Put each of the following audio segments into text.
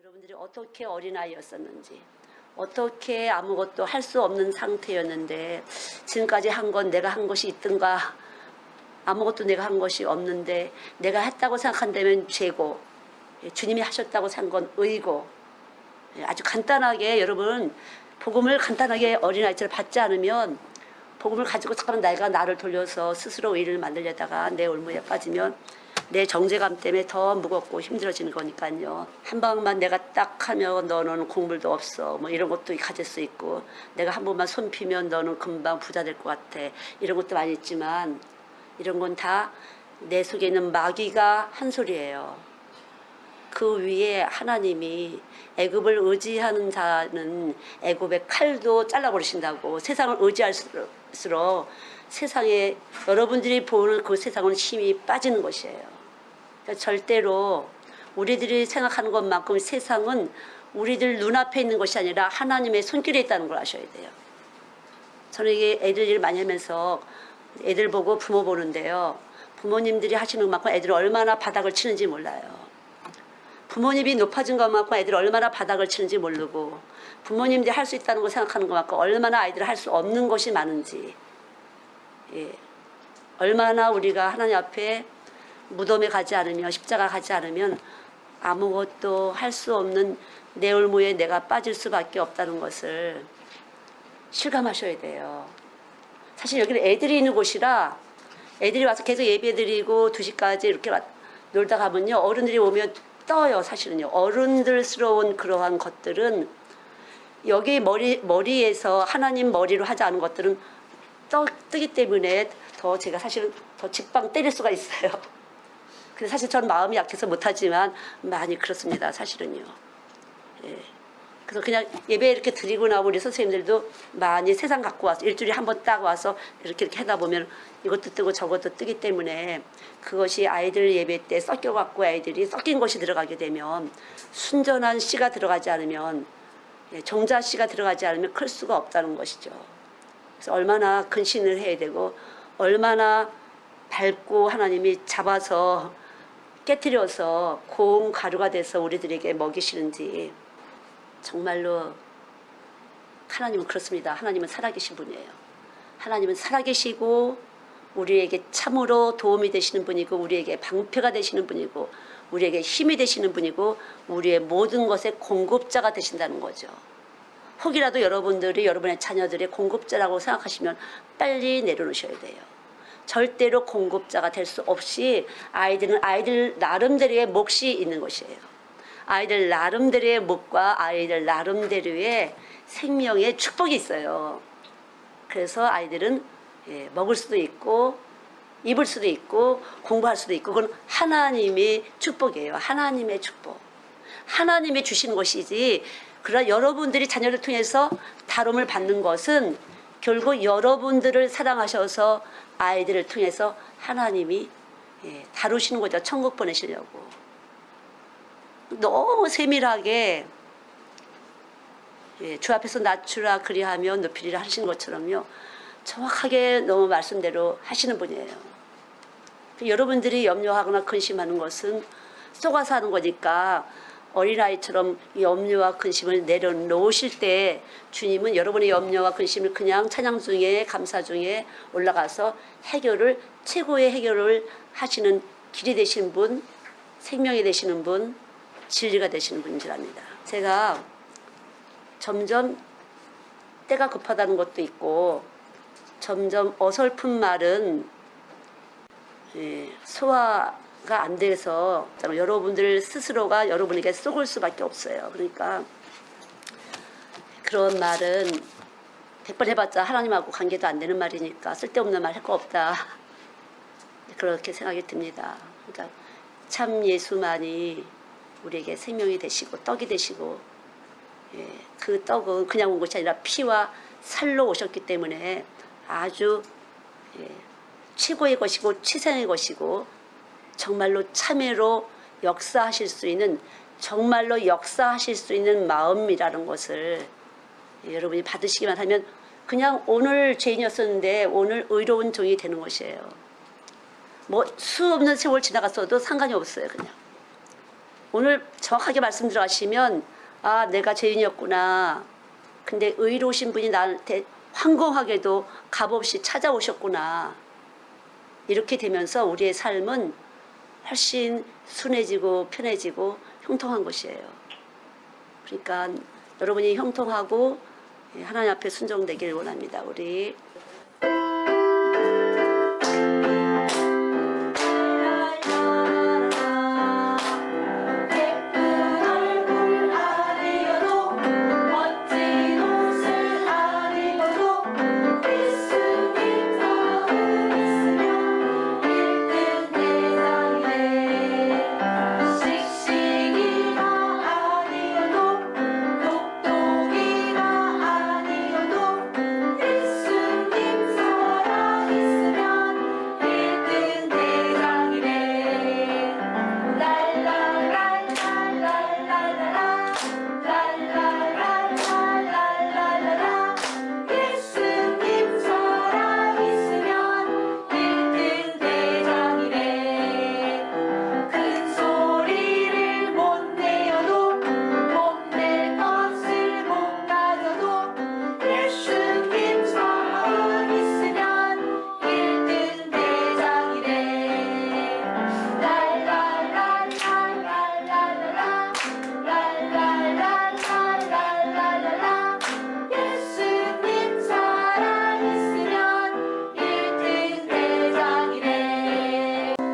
여러분들이 어떻게 어린아이였었는지, 어떻게 아무것도 할 수 없는 상태였는데 지금까지 한 건 내가 한 것이 있든가 아무것도 내가 한 것이 없는데 내가 했다고 생각한다면 죄고 주님이 하셨다고 생각한 건 의고, 아주 간단하게 여러분 복음을 간단하게 어린아이처럼 받지 않으면, 복음을 가지고 잠깐 내가 나를 돌려서 스스로 의를 만들려다가 내 올무에 빠지면 내 정죄감 때문에 더 무겁고 힘들어지는 거니까요. 한 방만 내가 딱 하면 너는 국물도 없어, 뭐 이런 것도 가질 수 있고, 내가 한 번만 손 피면 너는 금방 부자 될 것 같아, 이런 것도 많이 있지만 이런 건 다 내 속에 있는 마귀가 한 소리예요. 그 위에 하나님이 애굽을 의지하는 자는 애굽의 칼도 잘라버리신다고. 세상을 의지할수록 세상에 여러분들이 보는 그 세상은 힘이 빠지는 것이에요. 그러니까 절대로 우리들이 생각하는 것만큼 세상은 우리들 눈앞에 있는 것이 아니라 하나님의 손길에 있다는 걸 아셔야 돼요. 저는 이게 애들 일 많이 하면서 애들 보고 부모 보는데요, 부모님들이 하시는 것만큼 애들이 얼마나 바닥을 치는지 몰라요. 부모님이 높아진 것만큼 애들이 얼마나 바닥을 치는지 모르고, 부모님들이 할 수 있다는 걸 생각하는 것만큼 얼마나 아이들이 할 수 없는 것이 많은지, 얼마나 우리가 하나님 앞에 무덤에 가지 않으면, 십자가 가지 않으면 아무것도 할 수 없는 내 올무에 내가 빠질 수밖에 없다는 것을 실감하셔야 돼요. 사실 여기는 애들이 있는 곳이라 애들이 와서 계속 예배드리고 2시까지 이렇게 놀다 가면요, 어른들이 오면 떠요. 사실은요, 어른들스러운 그러한 것들은 여기 머리에서 하나님 머리로 하지 않은 것들은 뜨기 때문에 더 제가 사실은 더 직방 때릴 수가 있어요. 근데 사실 전 마음이 약해서 못하지만 많이 그렇습니다. 사실은요. 그래서 그냥 예배 이렇게 드리고 나고 우리 선생님들도 많이 세상 갖고 와서 일주일에 한 번 딱 와서 이렇게 하다 보면 이것도 뜨고 저것도 뜨기 때문에, 그것이 아이들 예배 때 섞여갖고 아이들이 섞인 것이 들어가게 되면, 순전한 씨가 들어가지 않으면, 정자 씨가 들어가지 않으면 클 수가 없다는 것이죠. 그래서 얼마나 근신을 해야 되고 얼마나 밝고 하나님이 잡아서 깨트려서 고운 가루가 돼서 우리들에게 먹이시는지. 정말로 하나님은 그렇습니다. 하나님은 살아계신 분이에요. 하나님은 살아계시고 우리에게 참으로 도움이 되시는 분이고, 우리에게 방패가 되시는 분이고, 우리에게 힘이 되시는 분이고, 우리의 모든 것의 공급자가 되신다는 거죠. 혹이라도 여러분들이 여러분의 자녀들의 공급자라고 생각하시면 빨리 내려놓으셔야 돼요. 절대로 공급자가 될 수 없이 아이들은 아이들 나름대로의 몫이 있는 것이에요. 아이들 나름대로의 몫과 아이들 나름대로의 생명의 축복이 있어요. 그래서 아이들은 먹을 수도 있고 입을 수도 있고 공부할 수도 있고, 그건 하나님의 축복이에요. 하나님의 축복. 하나님이 주시는 것이지, 그러나 여러분들이 자녀를 통해서 다름을 받는 것은 결국 여러분들을 사랑하셔서 아이들을 통해서 하나님이 다루시는 거죠. 천국 보내시려고. 너무 세밀하게 주 앞에서 낮추라 그리하면 높이리라 하시는 것처럼요, 정확하게 너무 말씀대로 하시는 분이에요. 여러분들이 염려하거나 근심하는 것은 속아서 하는 거니까, 어린아이처럼 염려와 근심을 내려놓으실 때 주님은 여러분의 염려와 근심을 그냥 찬양 중에 감사 중에 올라가서 해결을, 최고의 해결을 하시는 길이 되시는 분, 생명이 되시는 분, 진리가 되시는 분인 줄 압니다. 제가 점점 때가 급하다는 것도 있고, 점점 어설픈 말은 소화가 안 돼서 여러분들 스스로가 여러분에게 쏘을 수밖에 없어요. 그러니까 그런 말은 100번 해봤자 하나님하고 관계도 안 되는 말이니까 쓸데없는 말 할 거 없다, 그렇게 생각이 듭니다. 그러니까 참 예수만이 우리에게 생명이 되시고 떡이 되시고, 그 떡은 그냥 온 것이 아니라 피와 살로 오셨기 때문에 아주 최고의 것이고 최상의 것이고, 정말로 참회로 역사하실 수 있는, 정말로 역사하실 수 있는 마음이라는 것을 여러분이 받으시기만 하면, 그냥 오늘 죄인이었었는데 오늘 의로운 종이 되는 것이에요. 뭐 수 없는 세월 지나갔어도 상관이 없어요. 그냥 오늘 정확하게 말씀 들어가시면 아 내가 죄인이었구나. 근데 의로우신 분이 나한테 황공하게도 값없이 찾아오셨구나. 이렇게 되면서 우리의 삶은 훨씬 순해지고 편해지고 형통한 것이에요. 그러니까 여러분이 형통하고 하나님 앞에 순종되기를 원합니다. 우리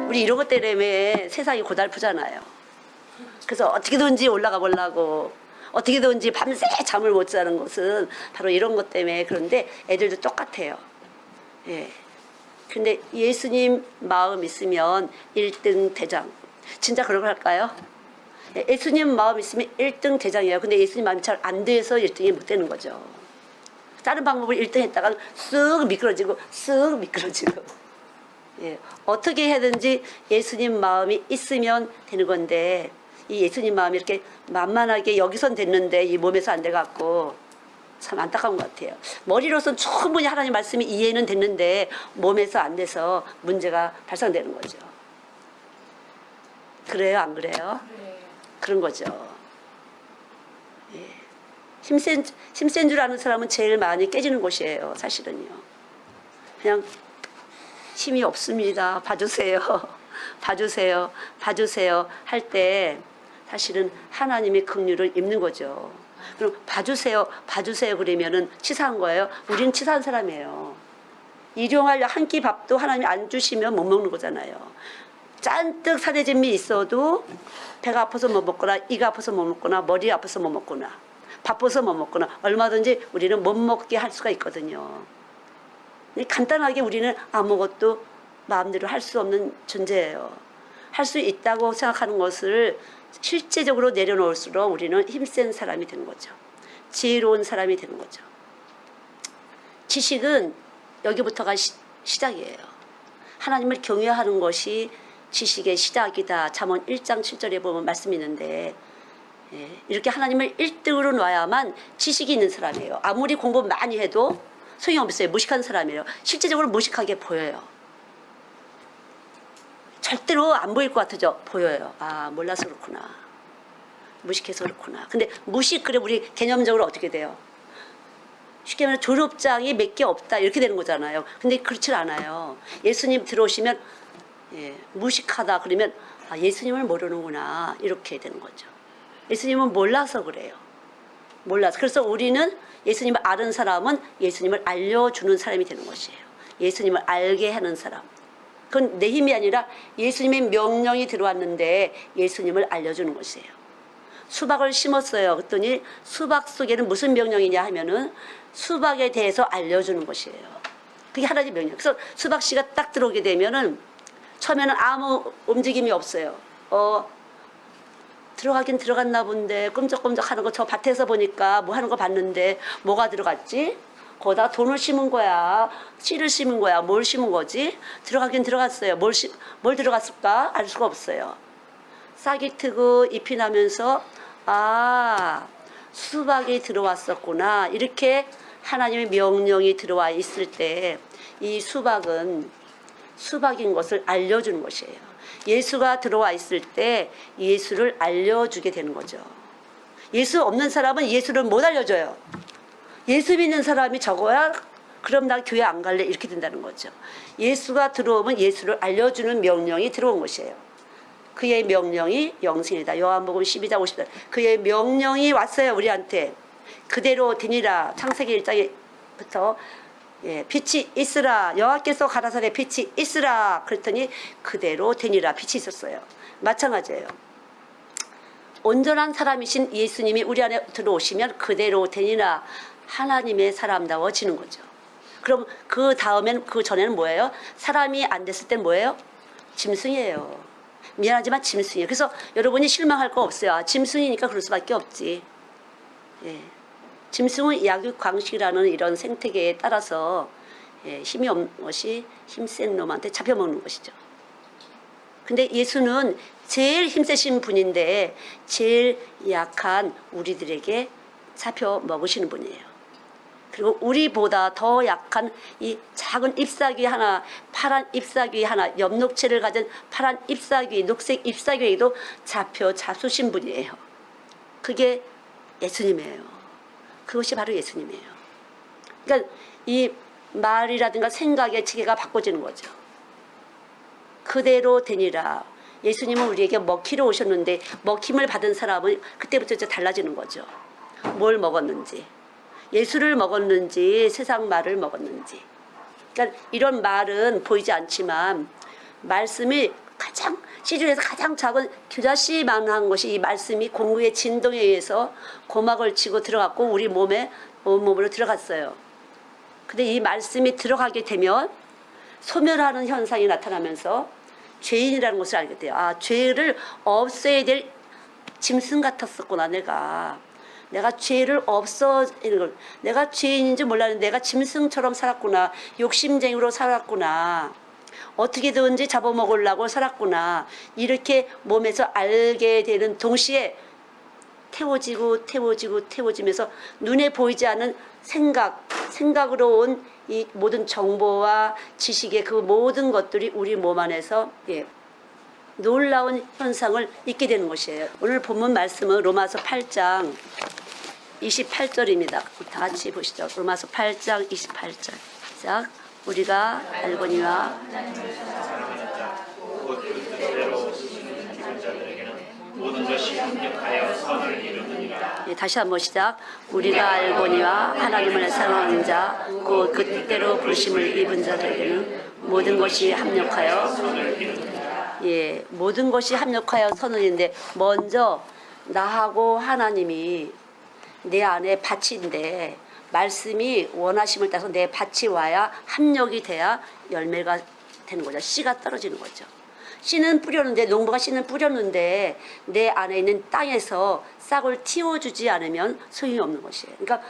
우리 이런 것 때문에 세상이 고달프잖아요. 그래서 어떻게든지 올라가 보려고 어떻게든지 밤새 잠을 못 자는 것은 바로 이런 것 때문에. 그런데 애들도 똑같아요. 예. 근데 예수님 마음 있으면 1등 대장. 진짜 그런 걸 할까요? 예수님 마음 있으면 1등 대장이에요. 근데 예수님 마음이 잘 안 돼서 1등이 못 되는 거죠. 다른 방법을 1등 했다가 쓱 미끄러지고 쓱 미끄러지고. 예, 어떻게 해야든지 예수님 마음이 있으면 되는 건데 이 예수님 마음이 이렇게 만만하게 여기선 됐는데 이 몸에서 안 돼갖고 참 안타까운 것 같아요. 머리로선 충분히 하나님 말씀이 이해는 됐는데 몸에서 안 돼서 문제가 발생되는 거죠. 그래요? 안 그래요? 네. 그런 거죠. 예. 힘센 줄 아는 사람은 제일 많이 깨지는 곳이에요. 사실은요. 그냥 힘이 없습니다. 봐주세요. 봐주세요. 봐주세요. 할 때 사실은 하나님의 긍휼을 입는 거죠. 그럼 봐주세요. 봐주세요. 그러면은 치사한 거예요. 우리는 치사한 사람이에요. 일용할 한 끼 밥도 하나님이 안 주시면 못 먹는 거잖아요. 잔뜩 사대짐이 있어도 배가 아파서 못 먹거나 이가 아파서 못 먹거나 머리 아파서 못 먹거나 바빠서 못 먹거나 얼마든지 우리는 못 먹게 할 수가 있거든요. 간단하게 우리는 아무것도 마음대로 할 수 없는 존재예요. 할 수 있다고 생각하는 것을 실제적으로 내려놓을수록 우리는 힘센 사람이 되는 거죠. 지혜로운 사람이 되는 거죠. 지식은 여기부터가 시작이에요. 하나님을 경외하는 것이 지식의 시작이다. 잠언 1장 7절에 보면 말씀이 있는데 이렇게 하나님을 1등으로 놔야만 지식이 있는 사람이에요. 아무리 공부 많이 해도 소용없어요. 무식한 사람이에요. 실제적으로 무식하게 보여요. 절대로 안 보일 것 같죠? 보여요. 아, 몰라서 그렇구나. 무식해서 그렇구나. 근데 무식, 그래, 우리 개념적으로 어떻게 돼요? 쉽게 말하면 졸업장이 몇 개 없다. 이렇게 되는 거잖아요. 근데 그렇지 않아요. 예수님 들어오시면, 무식하다. 그러면, 아, 예수님을 모르는구나. 이렇게 되는 거죠. 예수님은 몰라서 그래요. 몰라서. 그래서 우리는 예수님을 아는 사람은 예수님을 알려주는 사람이 되는 것이에요. 예수님을 알게 하는 사람. 그건 내 힘이 아니라 예수님의 명령이 들어왔는데 예수님을 알려주는 것이에요. 수박을 심었어요. 그랬더니 수박 속에는 무슨 명령이냐 하면은 수박에 대해서 알려주는 것이에요. 그게 하나님의 명령. 그래서 수박씨가 딱 들어오게 되면은 처음에는 아무 움직임이 없어요. 들어가긴 들어갔나 본데 끔적끔적 하는 거 저 밭에서 보니까 뭐 하는 거 봤는데 뭐가 들어갔지? 거기다 돈을 심은 거야? 씨를 심은 거야? 뭘 심은 거지? 들어가긴 들어갔어요. 뭘 들어갔을까? 알 수가 없어요. 싹이 트고 잎이 나면서 아, 수박이 들어왔었구나. 이렇게 하나님의 명령이 들어와 있을 때 이 수박은 수박인 것을 알려주는 것이에요. 예수가 들어와 있을 때 예수를 알려주게 되는 거죠. 예수 없는 사람은 예수를 못 알려줘요. 예수 믿는 사람이 적어야 그럼 나 교회 안 갈래 이렇게 된다는 거죠. 예수가 들어오면 예수를 알려주는 명령이 들어온 것이에요. 그의 명령이 영생이다. 요한복음 12장 50절. 그의 명령이 왔어요. 우리한테. 그대로 되니라. 창세기 1장부터 빛이 있으라. 여호와께서 가라사대 빛이 있으라. 그랬더니 그대로 되니라. 빛이 있었어요. 마찬가지예요. 온전한 사람이신 예수님이 우리 안에 들어오시면 그대로 되니라. 하나님의 사람다워지는 거죠. 그럼 그 다음엔 그 전에는 뭐예요? 사람이 안 됐을 땐 뭐예요? 짐승이에요. 미안하지만 짐승이에요. 그래서 여러분이 실망할 거 없어요. 아, 짐승이니까 그럴 수밖에 없지. 예. 짐승은 약육강식이라는 이런 생태계에 따라서 힘이 없는 것이 힘센 놈한테 잡혀먹는 것이죠. 근데 예수는 제일 힘세신 분인데 제일 약한 우리들에게 잡혀 먹으시는 분이에요. 그리고 우리보다 더 약한 이 작은 잎사귀 하나, 파란 잎사귀 하나, 엽록체를 가진 파란 잎사귀, 녹색 잎사귀에도 잡수신 분이에요. 그게 예수님이에요. 그것이 바로 예수님이에요. 그러니까 이 말이라든가 생각의 체계가 바꿔지는 거죠. 그대로 되니라. 예수님은 우리에게 먹히러 오셨는데 먹힘을 받은 사람은 그때부터 이제 달라지는 거죠. 뭘 먹었는지. 예수를 먹었는지 세상 말을 먹었는지. 그러니까 이런 말은 보이지 않지만 말씀이 가장 시중에서 가장 작은 겨자씨만한 것이 이 말씀이 공구의 진동에 의해서 고막을 치고 들어갔고 우리 몸으로 들어갔어요. 근데 이 말씀이 들어가게 되면 소멸하는 현상이 나타나면서 죄인이라는 것을 알게 돼요. 아, 죄를 없애야 될 짐승 같았었구나. 내가 죄를 없어지는 걸, 내가 죄인인 줄 몰랐는데 내가 짐승처럼 살았구나. 욕심쟁이로 살았구나. 어떻게든지 잡아먹으려고 살았구나. 이렇게 몸에서 알게 되는 동시에 태워지면서 눈에 보이지 않는 생각으로 온 이 모든 정보와 지식의 그 모든 것들이 우리 몸 안에서 놀라운 현상을 있게 되는 것이에요. 오늘 본문 말씀은 로마서 8장 28절입니다. 다 같이 보시죠. 로마서 8장 28절. 시작. 우리가 알거니와 모든 것이 합력하여 선을 이루느니라. 다시 한번 시작. 우리가 알거니와 하나님을 사랑하는 자, 곧 그때로 부르심을 입은 자들에게는 모든 것이 합력하여 선을 이루느니라. 모든 것이 합력하여 선을 이루는데 먼저 나하고 하나님이 내 안에 밭인데 말씀이 원하심을 따라서 내 밭이 와야 합력이 돼야 열매가 되는 거죠. 씨가 떨어지는 거죠. 씨는 뿌렸는데 농부가 씨는 뿌렸는데 내 안에 있는 땅에서 싹을 틔워주지 않으면 소용이 없는 것이에요. 그러니까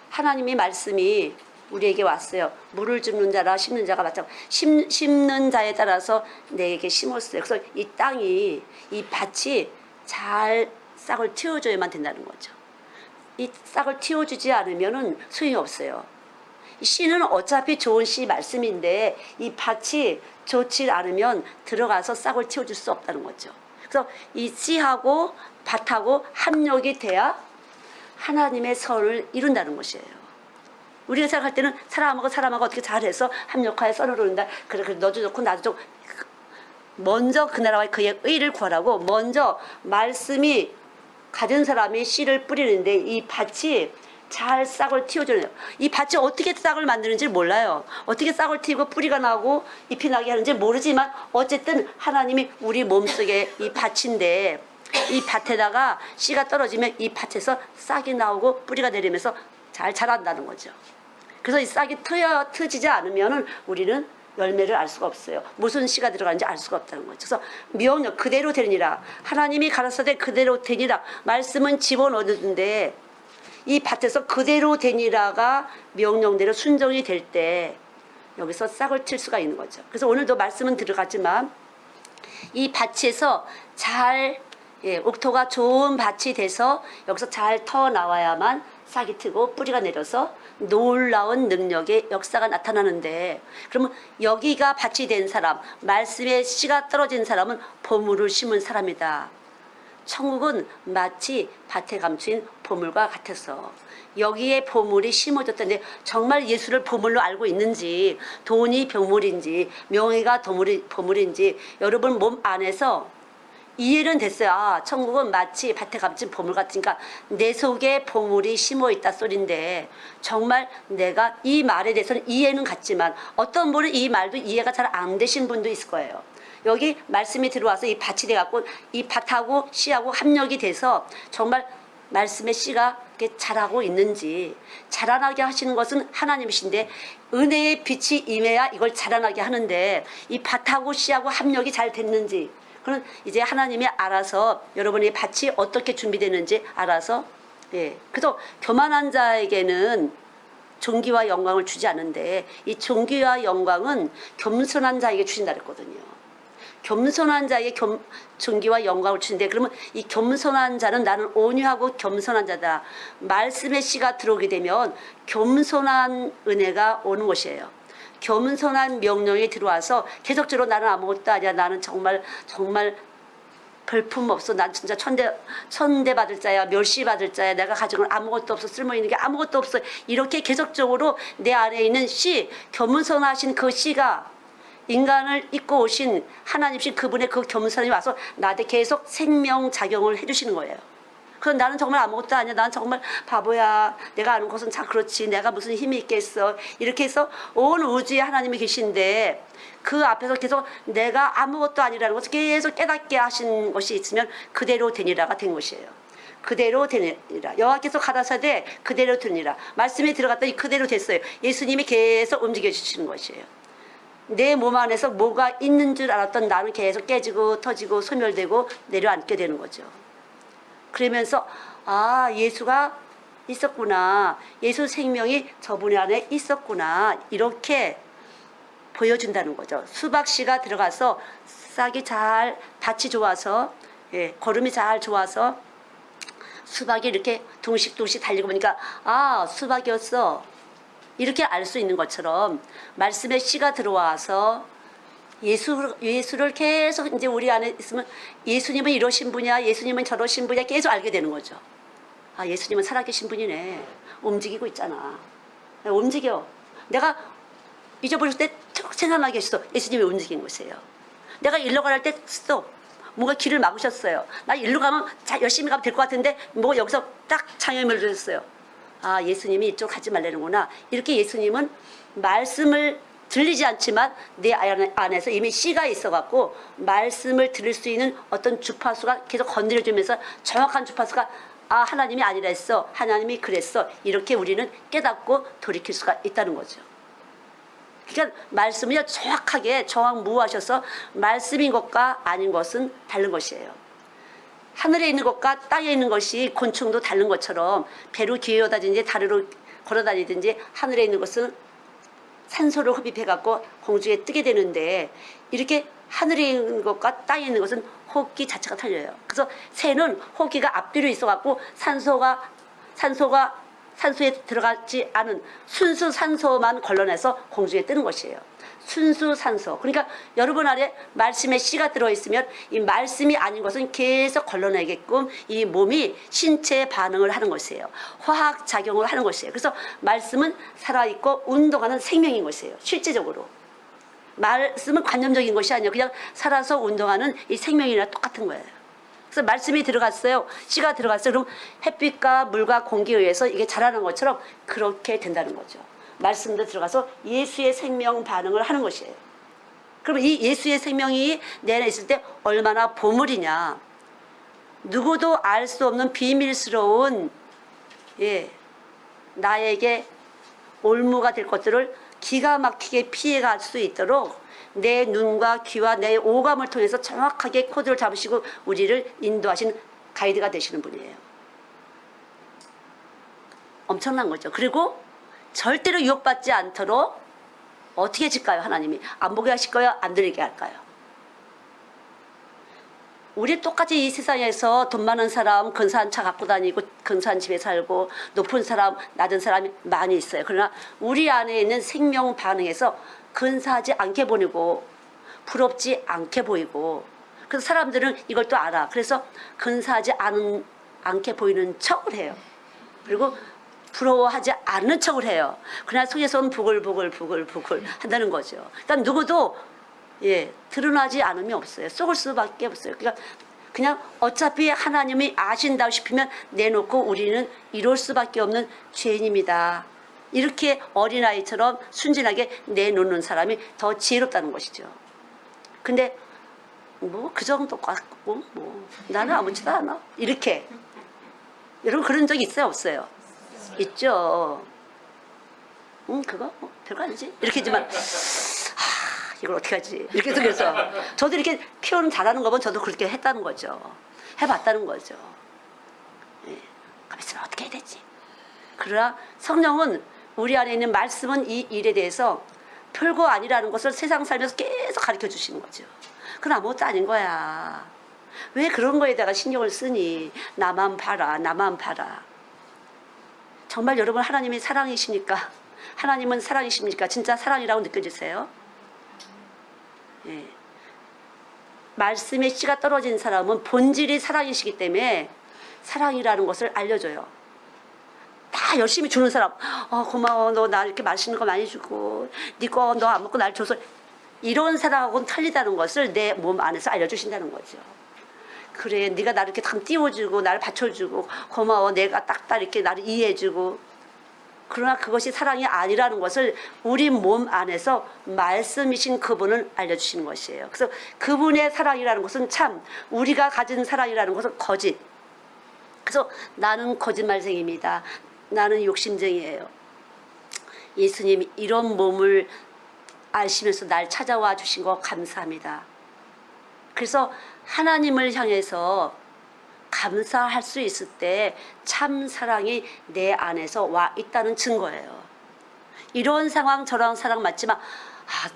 하나님의 말씀이 우리에게 왔어요. 물을 줍는 자라 심는 자가 마찬가지. 심는 자에 따라서 내게 심었어요. 그래서 이 땅이 이 밭이 잘 싹을 틔워줘야만 된다는 거죠. 이 싹을 틔워주지 않으면은 소용이 없어요. 씨는 어차피 좋은 씨 말씀인데 이 밭이 좋지 않으면 들어가서 싹을 틔워줄 수 없다는 거죠. 그래서 이 씨하고 밭하고 합력이 돼야 하나님의 선을 이룬다는 것이에요. 우리가 생각할 때는 사람하고 어떻게 잘해서 합력하여 선을 이룬다. 그래 너도 좋고 나도 좋고. 먼저 그 나라와 그의 의를 구하라고 먼저 말씀이 가진 사람이 씨를 뿌리는데 이 밭이 잘 싹을 틔워줘요. 이 밭이 어떻게 싹을 만드는지 몰라요. 어떻게 싹을 틔우고 뿌리가 나고 잎이 나게 하는지 모르지만 어쨌든 하나님이 우리 몸속에 이 밭인데 이 밭에다가 씨가 떨어지면 이 밭에서 싹이 나오고 뿌리가 내리면서 잘 자란다는 거죠. 그래서 이 싹이 트지지 않으면 우리는 열매를 알 수가 없어요. 무슨 씨가 들어가는지 알 수가 없다는 거죠. 그래서 명령 그대로 되니라. 하나님이 가라사대 그대로 되니라. 말씀은 집어넣는데 이 밭에서 그대로 되니라가 명령대로 순종이 될 때 여기서 싹을 칠 수가 있는 거죠. 그래서 오늘도 말씀은 들어갔지만 이 밭에서 잘 옥토가 좋은 밭이 돼서 여기서 잘 터 나와야만 싹이 트고 뿌리가 내려서 놀라운 능력의 역사가 나타나는데, 그러면 여기가 밭이 된 사람, 말씀의 씨가 떨어진 사람은 보물을 심은 사람이다. 천국은 마치 밭에 감춘 보물과 같아서 여기에 보물이 심어졌던데, 정말 예수를 보물로 알고 있는지, 돈이 보물인지 명예가 보물인지 여러분 몸 안에서 이해는 됐어요. 아, 천국은 마치 밭에 감춘 보물 같으니까 내 속에 보물이 심어 있다 소린데, 정말 내가 이 말에 대해서는 이해는 갔지만 어떤 분은 이 말도 이해가 잘 안 되신 분도 있을 거예요. 여기 말씀이 들어와서 이 밭이 돼갖고 이 밭하고 씨하고 합력이 돼서 정말 말씀의 씨가 이렇게 자라고 있는지, 자라나게 하시는 것은 하나님이신데 은혜의 빛이 임해야 이걸 자라나게 하는데 이 밭하고 씨하고 합력이 잘 됐는지, 그럼 이제 하나님이 알아서 여러분의 밭이 어떻게 준비되는지 알아서, 예. 그래서 교만한 자에게는 존귀와 영광을 주지 않는데 이 존귀와 영광은 겸손한 자에게 주신다 그랬거든요. 겸손한 자에게 존귀와 영광을 주는데, 그러면 이 겸손한 자는 나는 온유하고 겸손한 자다. 말씀의 씨가 들어오게 되면 겸손한 은혜가 오는 것이에요. 겸손한 명령이 들어와서 계속적으로 나는 아무것도 아니야. 나는 정말 별품 없어. 난 진짜 천대 받을 자야. 멸시 받을 자야. 내가 가진 건 아무것도 없어. 쓸모 있는 게 아무것도 없어. 이렇게 계속적으로 내 안에 있는 씨, 겸손하신 그 씨가 인간을 입고 오신 하나님이신 그분의 그 겸손이 와서 나한테 계속 생명작용을 해주시는 거예요. 그럼 나는 정말 아무것도 아니야. 난 정말 바보야. 내가 아는 것은 다 그렇지. 내가 무슨 힘이 있겠어. 이렇게 해서 온 우주에 하나님이 계신데 그 앞에서 계속 내가 아무것도 아니라는 것을 계속 깨닫게 하신 것이 있으면 그대로 되니라가 된 것이에요. 그대로 되니라. 여호와께서 가라사대 그대로 되니라. 말씀이 들어갔더니 그대로 됐어요. 예수님이 계속 움직여 주시는 것이에요. 내 몸 안에서 뭐가 있는 줄 알았던 나는 계속 깨지고 터지고 소멸되고 내려앉게 되는 거죠. 그러면서 아, 예수가 있었구나. 예수 생명이 저분 안에 있었구나. 이렇게 보여준다는 거죠. 수박씨가 들어가서 싹이 잘, 밭이 좋아서, 예, 거름이 잘 좋아서 수박이 이렇게 둥실둥실 달리고 보니까 아, 수박이었어. 이렇게 알 수 있는 것처럼 말씀의 씨가 들어와서 예수를 계속 이제 우리 안에 있으면 예수님은 이러신 분이야, 예수님은 저러신 분이야 계속 알게 되는 거죠. 아, 예수님은 살아계신 분이네. 움직이고 있잖아. 움직여. 내가 잊어버릴 때 툭 생각나게 했어. 예수님이 움직인 것이에요. 내가 일로 가할 때 스톱. 뭔가 길을 막으셨어요. 나 일로 가면 열심히 가면 될 것 같은데 뭐 여기서 딱 장애물을 주셨어요. 아, 예수님이 이쪽 가지 말라는구나. 이렇게 예수님은 말씀을 들리지 않지만 내 안에서 이미 씨가 있어갖고 말씀을 들을 수 있는 어떤 주파수가 계속 건드려주면서 정확한 주파수가 아, 하나님이 아니라 했어. 하나님이 그랬어. 이렇게 우리는 깨닫고 돌이킬 수가 있다는 거죠. 그러니까 말씀을 정확하게 정확무하셔서 말씀인 것과 아닌 것은 다른 것이에요. 하늘에 있는 것과 땅에 있는 것이 곤충도 다른 것처럼 배로 기어다니든지 다리로 걸어다니든지 하늘에 있는 것은 산소를 흡입해갖고 공중에 뜨게 되는데 이렇게 하늘에 있는 것과 땅에 있는 것은 호흡기 자체가 틀려요. 그래서 새는 호흡기가 앞뒤로 있어갖고 산소에 들어가지 않은 순수 산소만 걸러내서 공중에 뜨는 것이에요. 순수 산소. 그러니까 여러분 안에 말씀의 씨가 들어있으면 이 말씀이 아닌 것은 계속 걸러내게끔 이 몸이 신체 반응을 하는 것이에요. 화학작용을 하는 것이에요. 그래서 말씀은 살아있고 운동하는 생명인 것이에요. 실제적으로. 말씀은 관념적인 것이 아니에요. 그냥 살아서 운동하는 이 생명이랑 똑같은 거예요. 그래서 말씀이 들어갔어요. 씨가 들어갔어요. 그럼 햇빛과 물과 공기에 의해서 이게 자라는 것처럼 그렇게 된다는 거죠. 말씀도 들어가서 예수의 생명 반응을 하는 것이에요. 그러면 이 예수의 생명이 내 안에 있을 때 얼마나 보물이냐. 누구도 알 수 없는 비밀스러운 나에게 올무가 될 것들을 기가 막히게 피해갈 수 있도록 내 눈과 귀와 내 오감을 통해서 정확하게 코드를 잡으시고 우리를 인도하신 가이드가 되시는 분이에요. 엄청난 거죠. 그리고 절대로 유혹받지 않도록 어떻게 해줄까요? 하나님이 안 보게 하실 거예요? 안 들리게 할까요? 우리 똑같이 이 세상에서 돈 많은 사람 근사한 차 갖고 다니고 근사한 집에 살고 높은 사람 낮은 사람이 많이 있어요. 그러나 우리 안에 있는 생명 반응에서 근사하지 않게 보이고 부럽지 않게 보이고, 그래서 사람들은 이걸 또 알아. 그래서 근사하지 않게 보이는 척을 해요. 그리고 부러워하지 않는 척을 해요. 그러나 속에서는 부글부글 한다는 거죠. 일단 누구도 드러나지 않음이 없어요. 속을 수밖에 없어요. 그냥 어차피 하나님이 아신다고 싶으면 내놓고 우리는 이룰 수밖에 없는 죄인입니다. 이렇게 어린아이처럼 순진하게 내놓는 사람이 더 지혜롭다는 것이죠. 근데 뭐 그 정도 같고 뭐 나는 아무렇지도 않아 이렇게, 여러분 그런 적 있어요 없어요? 있죠. 그거 뭐 별거 아니지 이렇게 했지만 이걸 어떻게 하지 이렇게 해서 저도 이렇게 표현 잘하는 거 보면 저도 그렇게 했다는 거죠. 해봤다는 거죠. 가만 있으면 어떻게 해야 되지. 그러나 성령은 우리 안에 있는 말씀은 이 일에 대해서 별거 아니라는 것을 세상 살면서 계속 가르쳐 주시는 거죠. 그건 아무것도 아닌 거야. 왜 그런 거에다가 신경을 쓰니. 나만 봐라 나만 봐라. 정말 여러분 하나님이 사랑이십니까? 하나님은 사랑이십니까? 진짜 사랑이라고 느껴지세요? 말씀의 씨가 떨어진 사람은 본질이 사랑이시기 때문에 사랑이라는 것을 알려줘요. 다 열심히 주는 사람, 고마워 너 나 이렇게 맛있는 거 많이 주고 네 거 너 안 먹고 날 줘서, 이런 사랑하고는 틀리다는 것을 내 몸 안에서 알려주신다는 거죠. 그래 네가 나를 이렇게 다 띄워주고 나를 받쳐주고 고마워 내가 딱딱 이렇게 나를 이해해주고, 그러나 그것이 사랑이 아니라는 것을 우리 몸 안에서 말씀이신 그분을 알려주시는 것이에요. 그래서 그분의 사랑이라는 것은 참, 우리가 가진 사랑이라는 것은 거짓. 그래서 나는 거짓말쟁이입니다. 나는 욕심쟁이에요. 예수님이 이런 몸을 아시면서 날 찾아와 주신 거 감사합니다. 그래서 하나님을 향해서 감사할 수 있을 때 참 사랑이 내 안에서 와 있다는 증거예요. 이런 상황 저런 사랑 맞지만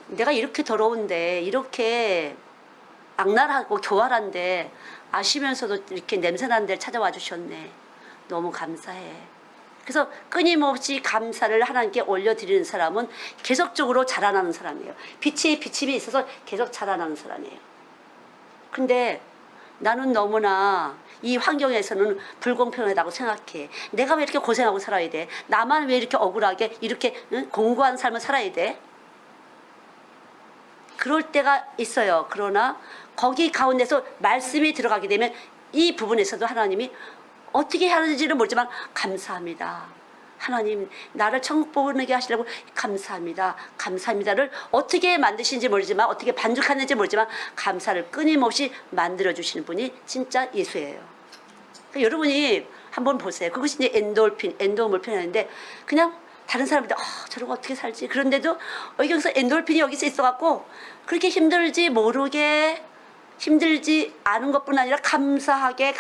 내가 이렇게 더러운데 이렇게 악랄하고 교활한데 아시면서도 이렇게 냄새나는 데를 찾아와 주셨네. 너무 감사해. 그래서 끊임없이 감사를 하나님께 올려드리는 사람은 계속적으로 자라나는 사람이에요. 빛이 비침이 있어서 계속 자라나는 사람이에요. 근데 나는 너무나 이 환경에서는 불공평하다고 생각해. 내가 왜 이렇게 고생하고 살아야 돼? 나만 왜 이렇게 억울하게 이렇게 공고한 삶을 살아야 돼? 그럴 때가 있어요. 그러나 거기 가운데서 말씀이 들어가게 되면 이 부분에서도 하나님이 어떻게 하는지는 모르지만 감사합니다. 하나님 나를 천국 보내게 하시려고 감사합니다. 감사합니다를 어떻게 만드시는지 모르지만, 어떻게 반죽하는지 모르지만 감사를 끊임없이 만들어주시는 분이 진짜 예수예요. 그러니까 여러분이 한번 보세요. 그것이 이제 엔도르핀을 표현하는데, 그냥 다른 사람들 저런 거 어떻게 살지. 그런데도 여기서 엔도르핀이 여기서 있어갖고 그렇게 힘들지 않은 것뿐 아니라 감사하게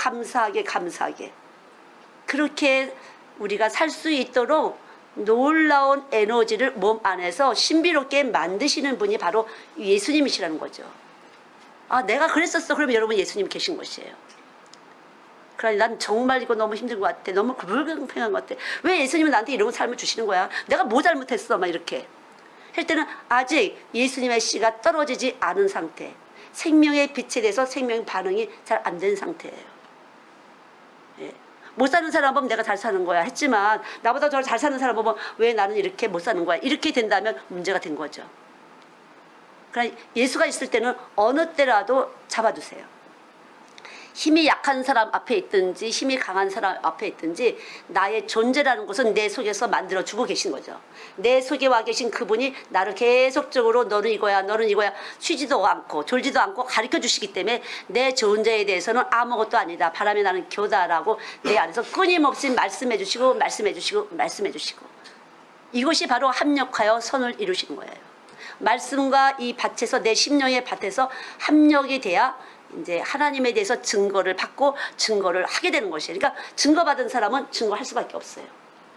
그렇게 우리가 살 수 있도록 놀라운 에너지를 몸 안에서 신비롭게 만드시는 분이 바로 예수님이시라는 거죠. 내가 그랬었어. 그러면 여러분 예수님 계신 것이에요. 그러니 난 정말 이거 너무 힘든 것 같아. 너무 불공평한 것 같아. 왜 예수님은 나한테 이런 삶을 주시는 거야? 내가 뭐 잘못했어? 막 이렇게 할 때는 아직 예수님의 씨가 떨어지지 않은 상태, 생명의 빛에 대해서 생명의 반응이 잘 안 된 상태예요. 못 사는 사람 보면 내가 잘 사는 거야 했지만, 나보다 더 잘 사는 사람 보면 왜 나는 이렇게 못 사는 거야, 이렇게 된다면 문제가 된 거죠. 그러니까 예수가 있을 때는 어느 때라도 잡아두세요. 힘이 약한 사람 앞에 있든지 힘이 강한 사람 앞에 있든지 나의 존재라는 것은 내 속에서 만들어주고 계신 거죠. 내 속에 와 계신 그분이 나를 계속적으로 너는 이거야 쉬지도 않고 졸지도 않고 가르쳐 주시기 때문에 내 존재에 대해서는 아무것도 아니다, 바람이 나는 교다라고 내 안에서 끊임없이 말씀해 주시고 이것이 바로 합력하여 선을 이루시는 거예요. 말씀과 이 밭에서, 내 심령의 밭에서 합력이 돼야 이제 하나님에 대해서 증거를 받고 증거를 하게 되는 것이에요. 그러니까 증거받은 사람은 증거할 수밖에 없어요.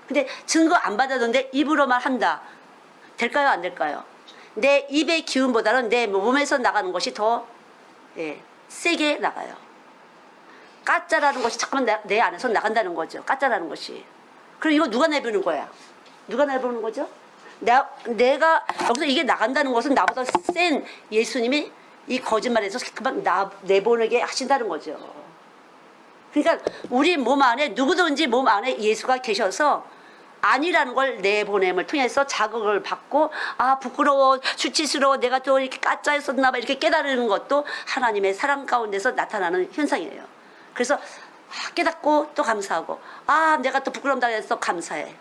근데 증거 안 받았는데 입으로만 한다. 될까요? 안 될까요? 내 입의 기운보다는 내 몸에서 나가는 것이 더 세게 나가요. 가짜라는 것이 자꾸만 내 안에서 나간다는 거죠. 가짜라는 것이. 그럼 이거 누가 내보는 거야? 누가 내보는 거죠? 내가 여기서 이게 나간다는 것은 나보다 센 예수님이 이 거짓말에서 그만 내보내게 하신다는 거죠. 그러니까 우리 몸 안에 누구든지 몸 안에 예수가 계셔서 아니라는 걸 내보냄을 통해서 자극을 받고 아 부끄러워 수치스러워 내가 또 이렇게 가짜였었나 봐 이렇게 깨달는 것도 하나님의 사랑 가운데서 나타나는 현상이에요. 그래서 깨닫고 또 감사하고 아 내가 또 부끄러움 당했어 감사해.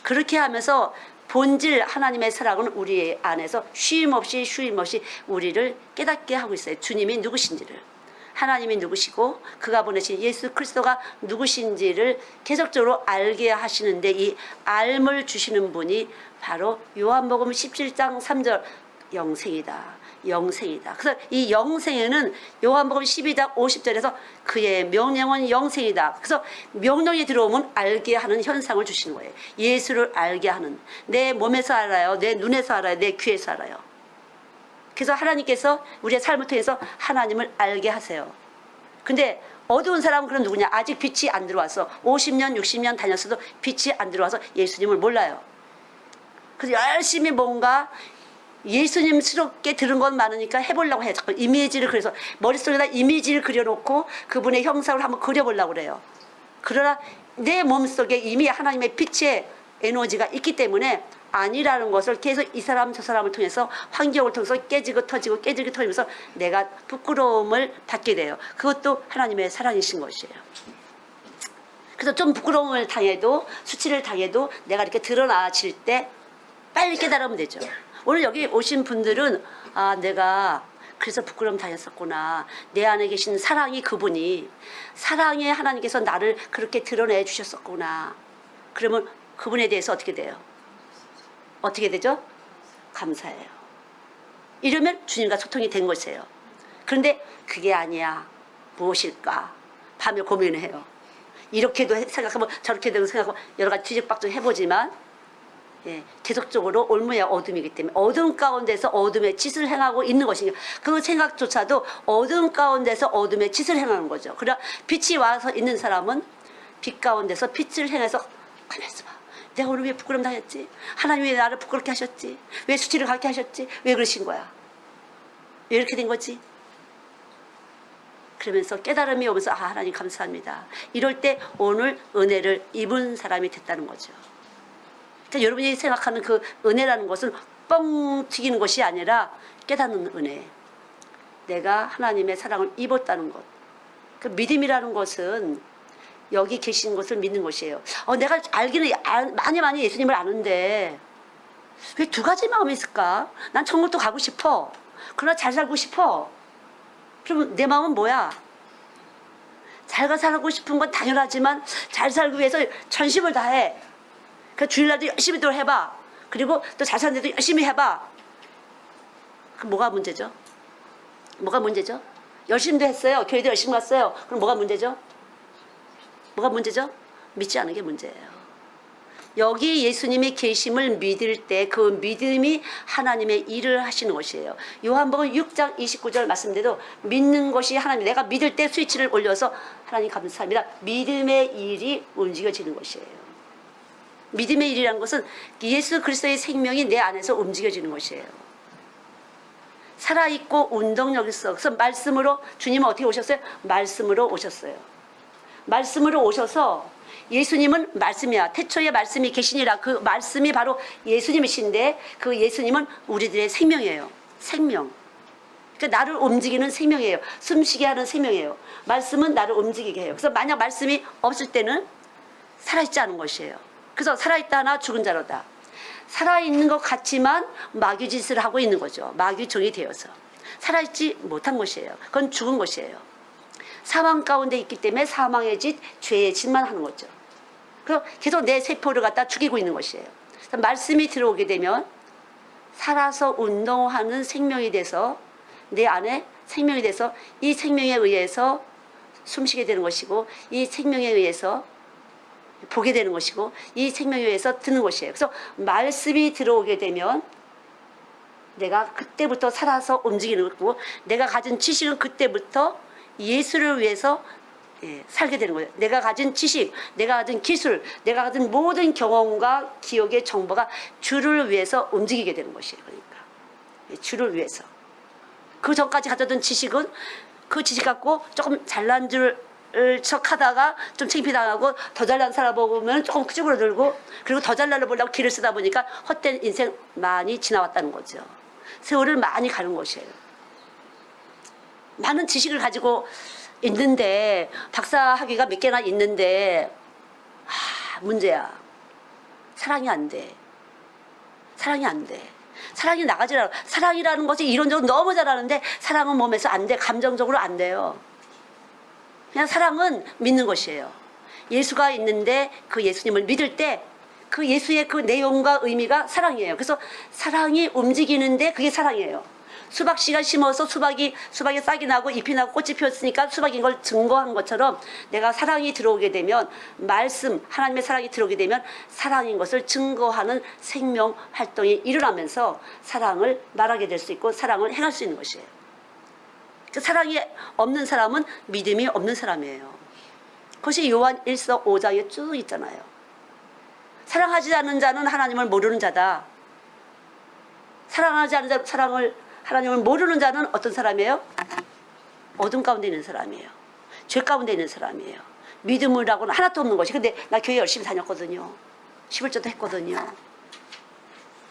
그렇게 하면서 본질 하나님의 사랑은 우리 안에서 쉼 없이 우리를 깨닫게 하고 있어요. 주님이 누구신지를. 하나님이 누구시고 그가 보내신 예수 그리스도가 누구신지를 계속적으로 알게 하시는데 이 알을 주시는 분이 바로 요한복음 17장 3절 영생이다. 영생이다. 그래서 이 영생에는 요한복음 12장 50절에서 그의 명령은 영생이다. 그래서 명령이 들어오면 알게 하는 현상을 주시는 거예요. 예수를 알게 하는. 내 몸에서 알아요. 내 눈에서 알아요. 내 귀에서 알아요. 그래서 하나님께서 우리의 삶을 통해서 하나님을 알게 하세요. 근데 어두운 사람은 그럼 누구냐? 아직 빛이 안 들어와서 50년 60년 다녔어도 빛이 안 들어와서 예수님을 몰라요. 그래서 열심히 뭔가 예수님스럽게 들은 건 많으니까 해보려고 해요. 자꾸 이미지를 그래서 머릿속에다 이미지를 그려놓고 그분의 형상을 한번 그려보려고 그래요. 그러나 내 몸속에 이미 하나님의 빛의 에너지가 있기 때문에 아니라는 것을 계속 이 사람 저 사람을 통해서 환경을 통해서 깨지고 터지면서 내가 부끄러움을 받게 돼요. 그것도 하나님의 사랑이신 것이에요. 그래서 좀 부끄러움을 당해도 수치를 당해도 내가 이렇게 드러나질 때 빨리 깨달으면 되죠. 오늘 여기 오신 분들은 아 내가 그래서 부끄러움 당했었구나. 내 안에 계신 사랑이 그분이 사랑의 하나님께서 나를 그렇게 드러내 주셨었구나. 그러면 그분에 대해서 어떻게 돼요? 어떻게 되죠? 감사해요. 이러면 주님과 소통이 된 것이에요. 그런데 그게 아니야. 무엇일까? 밤에 고민을 해요. 이렇게도 생각하면 저렇게도 생각하면 여러 가지 뒤적박죽 해보지만 계속적으로 올무의 어둠이기 때문에 어둠 가운데서 어둠의 짓을 행하고 있는 것이니까 그 생각조차도 어둠 가운데서 어둠의 짓을 행하는 거죠. 그러나 빛이 와서 있는 사람은 빛 가운데서 빛을 행해서 가만있어 봐. 내가 오늘 왜 부끄럼 당했지? 하나님이 왜 나를 부끄럽게 하셨지? 왜 수치를 갖게 하셨지? 왜 그러신 거야? 왜 이렇게 된 거지? 그러면서 깨달음이 오면서 아 하나님 감사합니다. 이럴 때 오늘 은혜를 입은 사람이 됐다는 거죠. 그러니까 여러분이 생각하는 그 은혜라는 것은 뻥 튀기는 것이 아니라 깨닫는 은혜. 내가 하나님의 사랑을 입었다는 것. 그 믿음이라는 것은 여기 계신 것을 믿는 것이에요. 내가 알기는 많이 예수님을 아는데 왜 두 가지 마음이 있을까? 난 천국도 가고 싶어. 그러나 잘 살고 싶어. 그럼 내 마음은 뭐야? 잘 살고 싶은 건 당연하지만 잘 살기 위해서 전심을 다해. 그 주일날도 열심히 또 해봐. 그리고 또 잘 사는데도 열심히 해봐. 그 뭐가 문제죠? 뭐가 문제죠? 열심히도 했어요. 교회도 열심히 갔어요. 그럼 뭐가 문제죠? 뭐가 문제죠? 믿지 않은 게 문제예요. 여기 예수님이 계심을 믿을 때 그 믿음이 하나님의 일을 하시는 것이에요. 요한복음 6장 29절 말씀대로 믿는 것이 하나님, 내가 믿을 때 스위치를 올려서 하나님 감사합니다. 믿음의 일이 움직여지는 것이에요. 믿음의 일이라는 것은 예수 그리스도의 생명이 내 안에서 움직여지는 것이에요. 살아있고 운동력 있어. 그래서 말씀으로 주님은 어떻게 오셨어요? 말씀으로 오셨어요. 말씀으로 오셔서 예수님은 말씀이야. 태초에 말씀이 계시니라. 그 말씀이 바로 예수님이신데 그 예수님은 우리들의 생명이에요. 생명. 그러니까 나를 움직이는 생명이에요. 숨쉬게 하는 생명이에요. 말씀은 나를 움직이게 해요. 그래서 만약 말씀이 없을 때는 살아있지 않은 것이에요. 그래서 살아있다 하나 죽은 자로다. 살아있는 것 같지만 마귀짓을 하고 있는 거죠. 마귀종이 되어서. 살아있지 못한 것이에요. 그건 죽은 것이에요. 사망 가운데 있기 때문에 사망의 짓, 죄의 짓만 하는 거죠. 그래서 계속 내 세포를 갖다 죽이고 있는 것이에요. 그래서 말씀이 들어오게 되면 살아서 운동하는 생명이 돼서 내 안에 생명이 돼서 이 생명에 의해서 숨쉬게 되는 것이고 이 생명에 의해서 보게 되는 것이고 이 생명에 의해서 듣는 것이에요. 그래서 말씀이 들어오게 되면 내가 그때부터 살아서 움직이는 거고 내가 가진 지식은 그때부터 예수를 위해서 살게 되는 거예요. 내가 가진 지식, 내가 가진 기술, 내가 가진 모든 경험과 기억의 정보가 주를 위해서 움직이게 되는 것이에요. 그러니까 주를 위해서. 그 전까지 가졌던 지식은 그 지식 갖고 조금 잘난 척 하다가 좀 창피당하고 더 잘난 사람 보면 조금 쭈그러들고 그리고 더 잘나려 보려고 길을 쓰다 보니까 헛된 인생 많이 지나왔다는 거죠. 세월을 많이 가는 것이에요. 많은 지식을 가지고 있는데 박사 학위가 몇 개나 있는데 문제야. 사랑이 안 돼. 사랑이 안 돼. 사랑이 나가지 않아. 사랑이라는 것이 이론적으로 너무 잘하는데 사랑은 몸에서 안 돼. 감정적으로 안 돼요. 그냥 사랑은 믿는 것이에요. 예수가 있는데 그 예수님을 믿을 때 그 예수의 그 내용과 의미가 사랑이에요. 그래서 사랑이 움직이는데 그게 사랑이에요. 수박씨가 심어서 수박에 싹이 나고 잎이 나고 꽃이 피었으니까 수박인 걸 증거한 것처럼 내가 사랑이 들어오게 되면 말씀 하나님의 사랑이 들어오게 되면 사랑인 것을 증거하는 생명 활동이 일어나면서 사랑을 말하게 될 수 있고 사랑을 행할 수 있는 것이에요. 그 사랑이 없는 사람은 믿음이 없는 사람이에요. 그것이 요한 1서 5장에 쭉 있잖아요. 사랑하지 않는 자는 하나님을 모르는 자다. 사랑하지 않는 자, 하나님을 모르는 자는 어떤 사람이에요? 어둠 가운데 있는 사람이에요. 죄 가운데 있는 사람이에요. 믿음이라고는 하나도 없는 것이. 근데 나 교회 열심히 다녔거든요. 11조도 했거든요.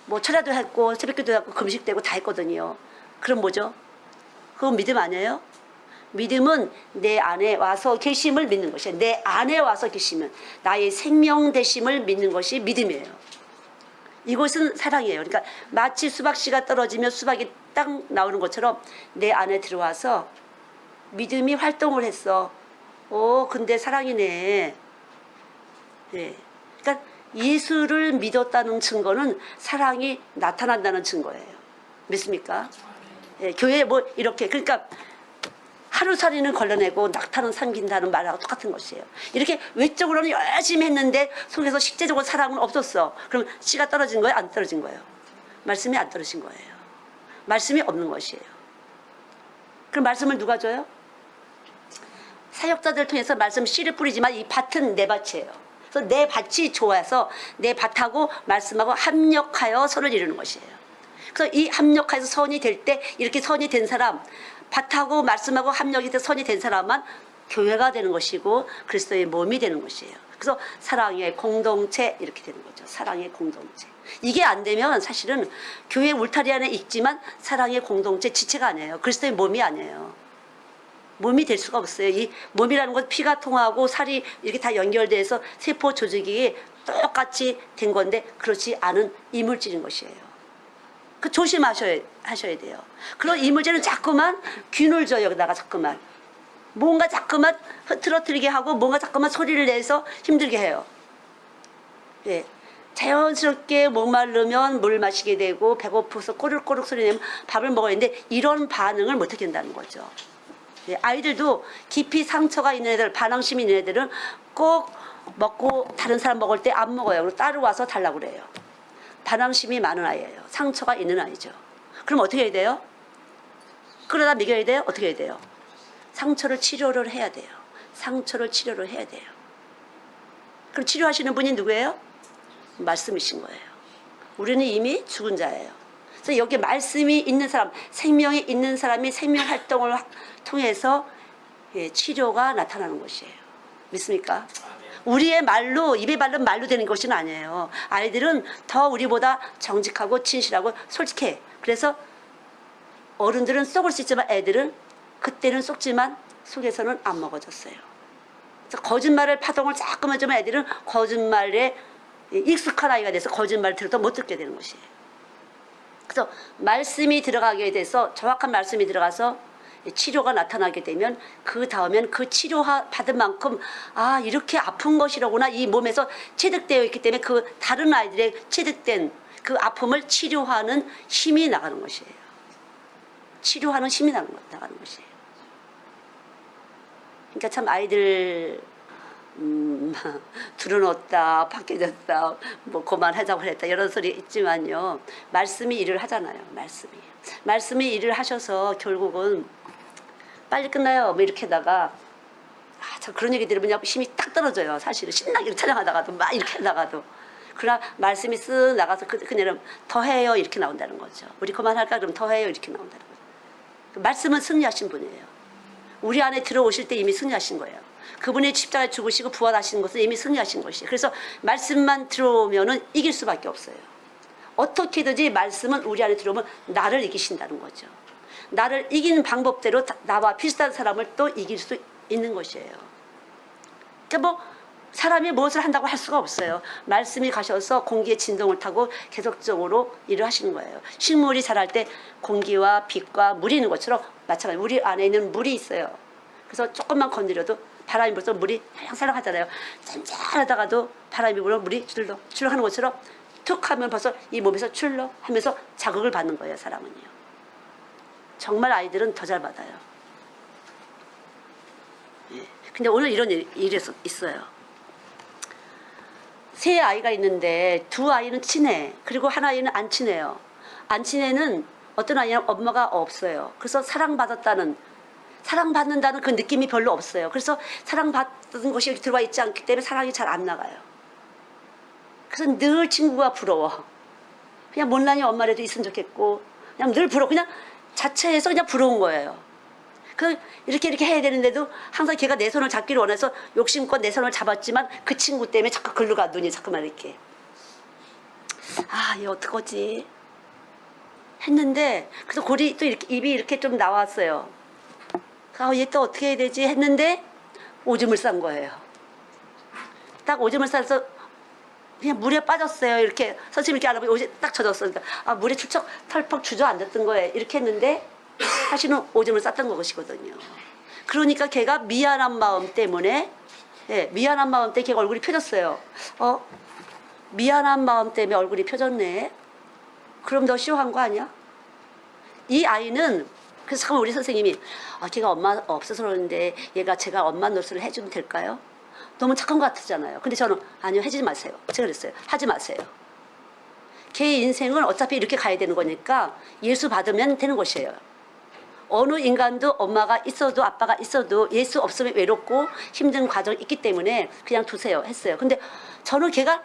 뭐 철야도 했고 새벽기도 했고 금식되고 다 했거든요. 그럼 뭐죠? 그건 믿음 아니에요? 믿음은 내 안에 와서 계심을 믿는 것이에요. 내 안에 와서 계시면 나의 생명 되심을 믿는 것이 믿음이에요. 이것은 사랑이에요. 그러니까 마치 수박씨가 떨어지면 수박이 딱 나오는 것처럼 내 안에 들어와서 믿음이 활동을 했어. 근데 사랑이네. 네. 그러니까 예수를 믿었다는 증거는 사랑이 나타난다는 증거예요. 믿습니까? 네. 교회에 뭐 이렇게 그러니까 하루살이는 걸러내고 낙타는 삼킨다는 말하고 똑같은 것이에요. 이렇게 외적으로는 열심히 했는데 속에서 실제적으로 사랑은 없었어. 그럼 씨가 떨어진 거예요? 안 떨어진 거예요? 말씀이 안 떨어진 거예요. 말씀이 없는 것이에요. 그럼 말씀을 누가 줘요? 사역자들을 통해서 말씀 씨를 뿌리지만 이 밭은 내 밭이에요. 그래서 내 밭이 좋아서 내 밭하고 말씀하고 합력하여 선을 이루는 것이에요. 그래서 이 합력하여서 선이 될 때 이렇게 선이 된 사람 밭하고 말씀하고 합력이 돼서 선이 된 사람만 교회가 되는 것이고 그리스도의 몸이 되는 것이에요. 그래서 사랑의 공동체 이렇게 되는 거죠. 사랑의 공동체. 이게 안 되면 사실은 교회 울타리 안에 있지만 사랑의 공동체 지체가 아니에요. 그리스도의 몸이 아니에요. 몸이 될 수가 없어요. 이 몸이라는 건 피가 통하고 살이 이렇게 다 연결돼서 세포 조직이 똑같이 된 건데 그렇지 않은 이물질인 것이에요. 그 조심하셔야 돼요. 그런 이물질은 자꾸만 균을 줘요. 여기다가 자꾸만 뭔가 자꾸만 흐트러뜨리게 하고 뭔가 자꾸만 소리를 내서 힘들게 해요. 예. 자연스럽게 목마르면 물 마시게 되고 배고프서 꼬르륵꼬르륵 소리 내면 밥을 먹어야 하는데 이런 반응을 못하게 한다는 거죠. 예. 아이들도 깊이 상처가 있는 애들, 반항심이 있는 애들은 꼭 먹고 다른 사람 먹을 때 안 먹어요. 그리고 따라와서 달라고 그래요. 반항심이 많은 아이예요. 상처가 있는 아이죠. 그럼 어떻게 해야 돼요? 그러다 먹여야 돼요? 어떻게 해야 돼요? 상처를 치료를 해야 돼요. 상처를 치료를 해야 돼요. 그럼 치료하시는 분이 누구예요? 말씀이신 거예요. 우리는 이미 죽은 자예요. 그래서 여기 말씀이 있는 사람, 생명이 있는 사람이 생명 활동을 통해서 치료가 나타나는 것이에요. 믿습니까? 우리의 말로 입에 바른 말로 되는 것은 아니에요. 아이들은 더 우리보다 정직하고 진실하고 솔직해. 그래서 어른들은 속을 수 있지만 애들은 그때는 속지만 속에서는 안 먹어졌어요. 그래서 거짓말을 파동을 자꾸만 주면 애들은 거짓말에 익숙한 아이가 돼서 거짓말을 들어도 못 듣게 되는 것이에요. 그래서 말씀이 들어가게 돼서 정확한 말씀이 들어가서 치료가 나타나게 되면 그 다음엔 그 치료 받은 만큼 이렇게 아픈 것이로구나 이 몸에서 체득되어 있기 때문에 그 다른 아이들의 체득된 그 아픔을 치료하는 힘이 나가는 것이에요. 치료하는 힘이 나가는 것이에요. 그러니까 참 아이들 둘은 없다, 바뀌어졌다, 뭐 그만하자고 그랬다 이런 소리 있지만요. 말씀이 일을 하잖아요. 말씀이 일을 하셔서 결국은 빨리 끝나요. 뭐 이렇게 하다가 참 그런 얘기 들으면 힘이 딱 떨어져요. 사실은 신나게 찬양하다가도 막 이렇게 하다가도. 그러나 말씀이 쓱 나가서 그녀는 더 해요 이렇게 나온다는 거죠. 우리 그만할까 그럼 더 해요 이렇게 나온다는 거죠. 말씀은 승리하신 분이에요. 우리 안에 들어오실 때 이미 승리하신 거예요. 그분이 십자가에 죽으시고 부활하신 것은 이미 승리하신 것이에요. 그래서 말씀만 들어오면은 이길 수밖에 없어요. 어떻게든지 말씀은 우리 안에 들어오면 나를 이기신다는 거죠. 나를 이기는 방법대로 나와 비슷한 사람을 또 이길 수 있는 것이에요. 그러니까 뭐 사람이 무엇을 한다고 할 수가 없어요. 말씀이 가셔서 공기의 진동을 타고 계속적으로 일을 하시는 거예요. 식물이 자랄 때 공기와 빛과 물이 있는 것처럼 마찬가지로 우리 안에 있는 물이 있어요. 그래서 조금만 건드려도 바람이 불어서 물이 살랑살랑 하잖아요. 짠짠하다가도 바람이 불면 물이 출렁 하는 것처럼 툭 하면 벌써 이 몸에서 출렁 하면서 자극을 받는 거예요. 사람은요. 정말 아이들은 더 잘 받아요. 예. 근데 오늘 이런 일이 있어요. 세 아이가 있는데 두 아이는 친해. 그리고 한 아이는 안 친해요. 안 친해는 어떤 아이는 엄마가 없어요. 그래서 사랑받는다는 그 느낌이 별로 없어요. 그래서 사랑받는 것이 들어와 있지 않기 때문에 사랑이 잘 안 나가요. 그래서 늘 친구가 부러워. 그냥 못난이 엄마라도 있으면 좋겠고 그냥 늘 부러워. 그냥 자체에서 그냥 부러운 거예요. 이렇게 해야 되는데도 항상 걔가 내 손을 잡기를 원해서 욕심껏 내 손을 잡았지만 그 친구 때문에 자꾸 글로 가 눈이 자꾸만 이렇게. 얘 어떡하지? 했는데 그래서 골이 또 이렇게 입이 이렇게 좀 나왔어요. 얘 또 어떻게 해야 되지? 했는데 오줌을 싼 거예요. 딱 오줌을 싸서 그냥 물에 빠졌어요. 이렇게 선생님 이렇게 알아보니 오줌 딱 젖었어요. 그러니까 물에 털퍽 주저앉았던 거예요. 이렇게 했는데 사실은 오줌을 쌌던 것이거든요. 그러니까 걔가 미안한 마음 때문에 미안한 마음 때문에 걔가 얼굴이 펴졌어요. 미안한 마음 때문에 얼굴이 펴졌네. 그럼 너 쇼한 거 아니야? 이 아이는 그래서 잠깐 우리 선생님이 걔가 엄마 없어서 그러는데 제가 엄마 노릇을 해주면 될까요? 너무 착한 것 같잖아요. 근데 저는 아니요 해주지 마세요. 제가 그랬어요. 하지 마세요. 걔 인생은 어차피 이렇게 가야 되는 거니까 예수 받으면 되는 것이에요. 어느 인간도 엄마가 있어도 아빠가 있어도 예수 없으면 외롭고 힘든 과정이 있기 때문에 그냥 두세요 했어요. 근데 저는 걔가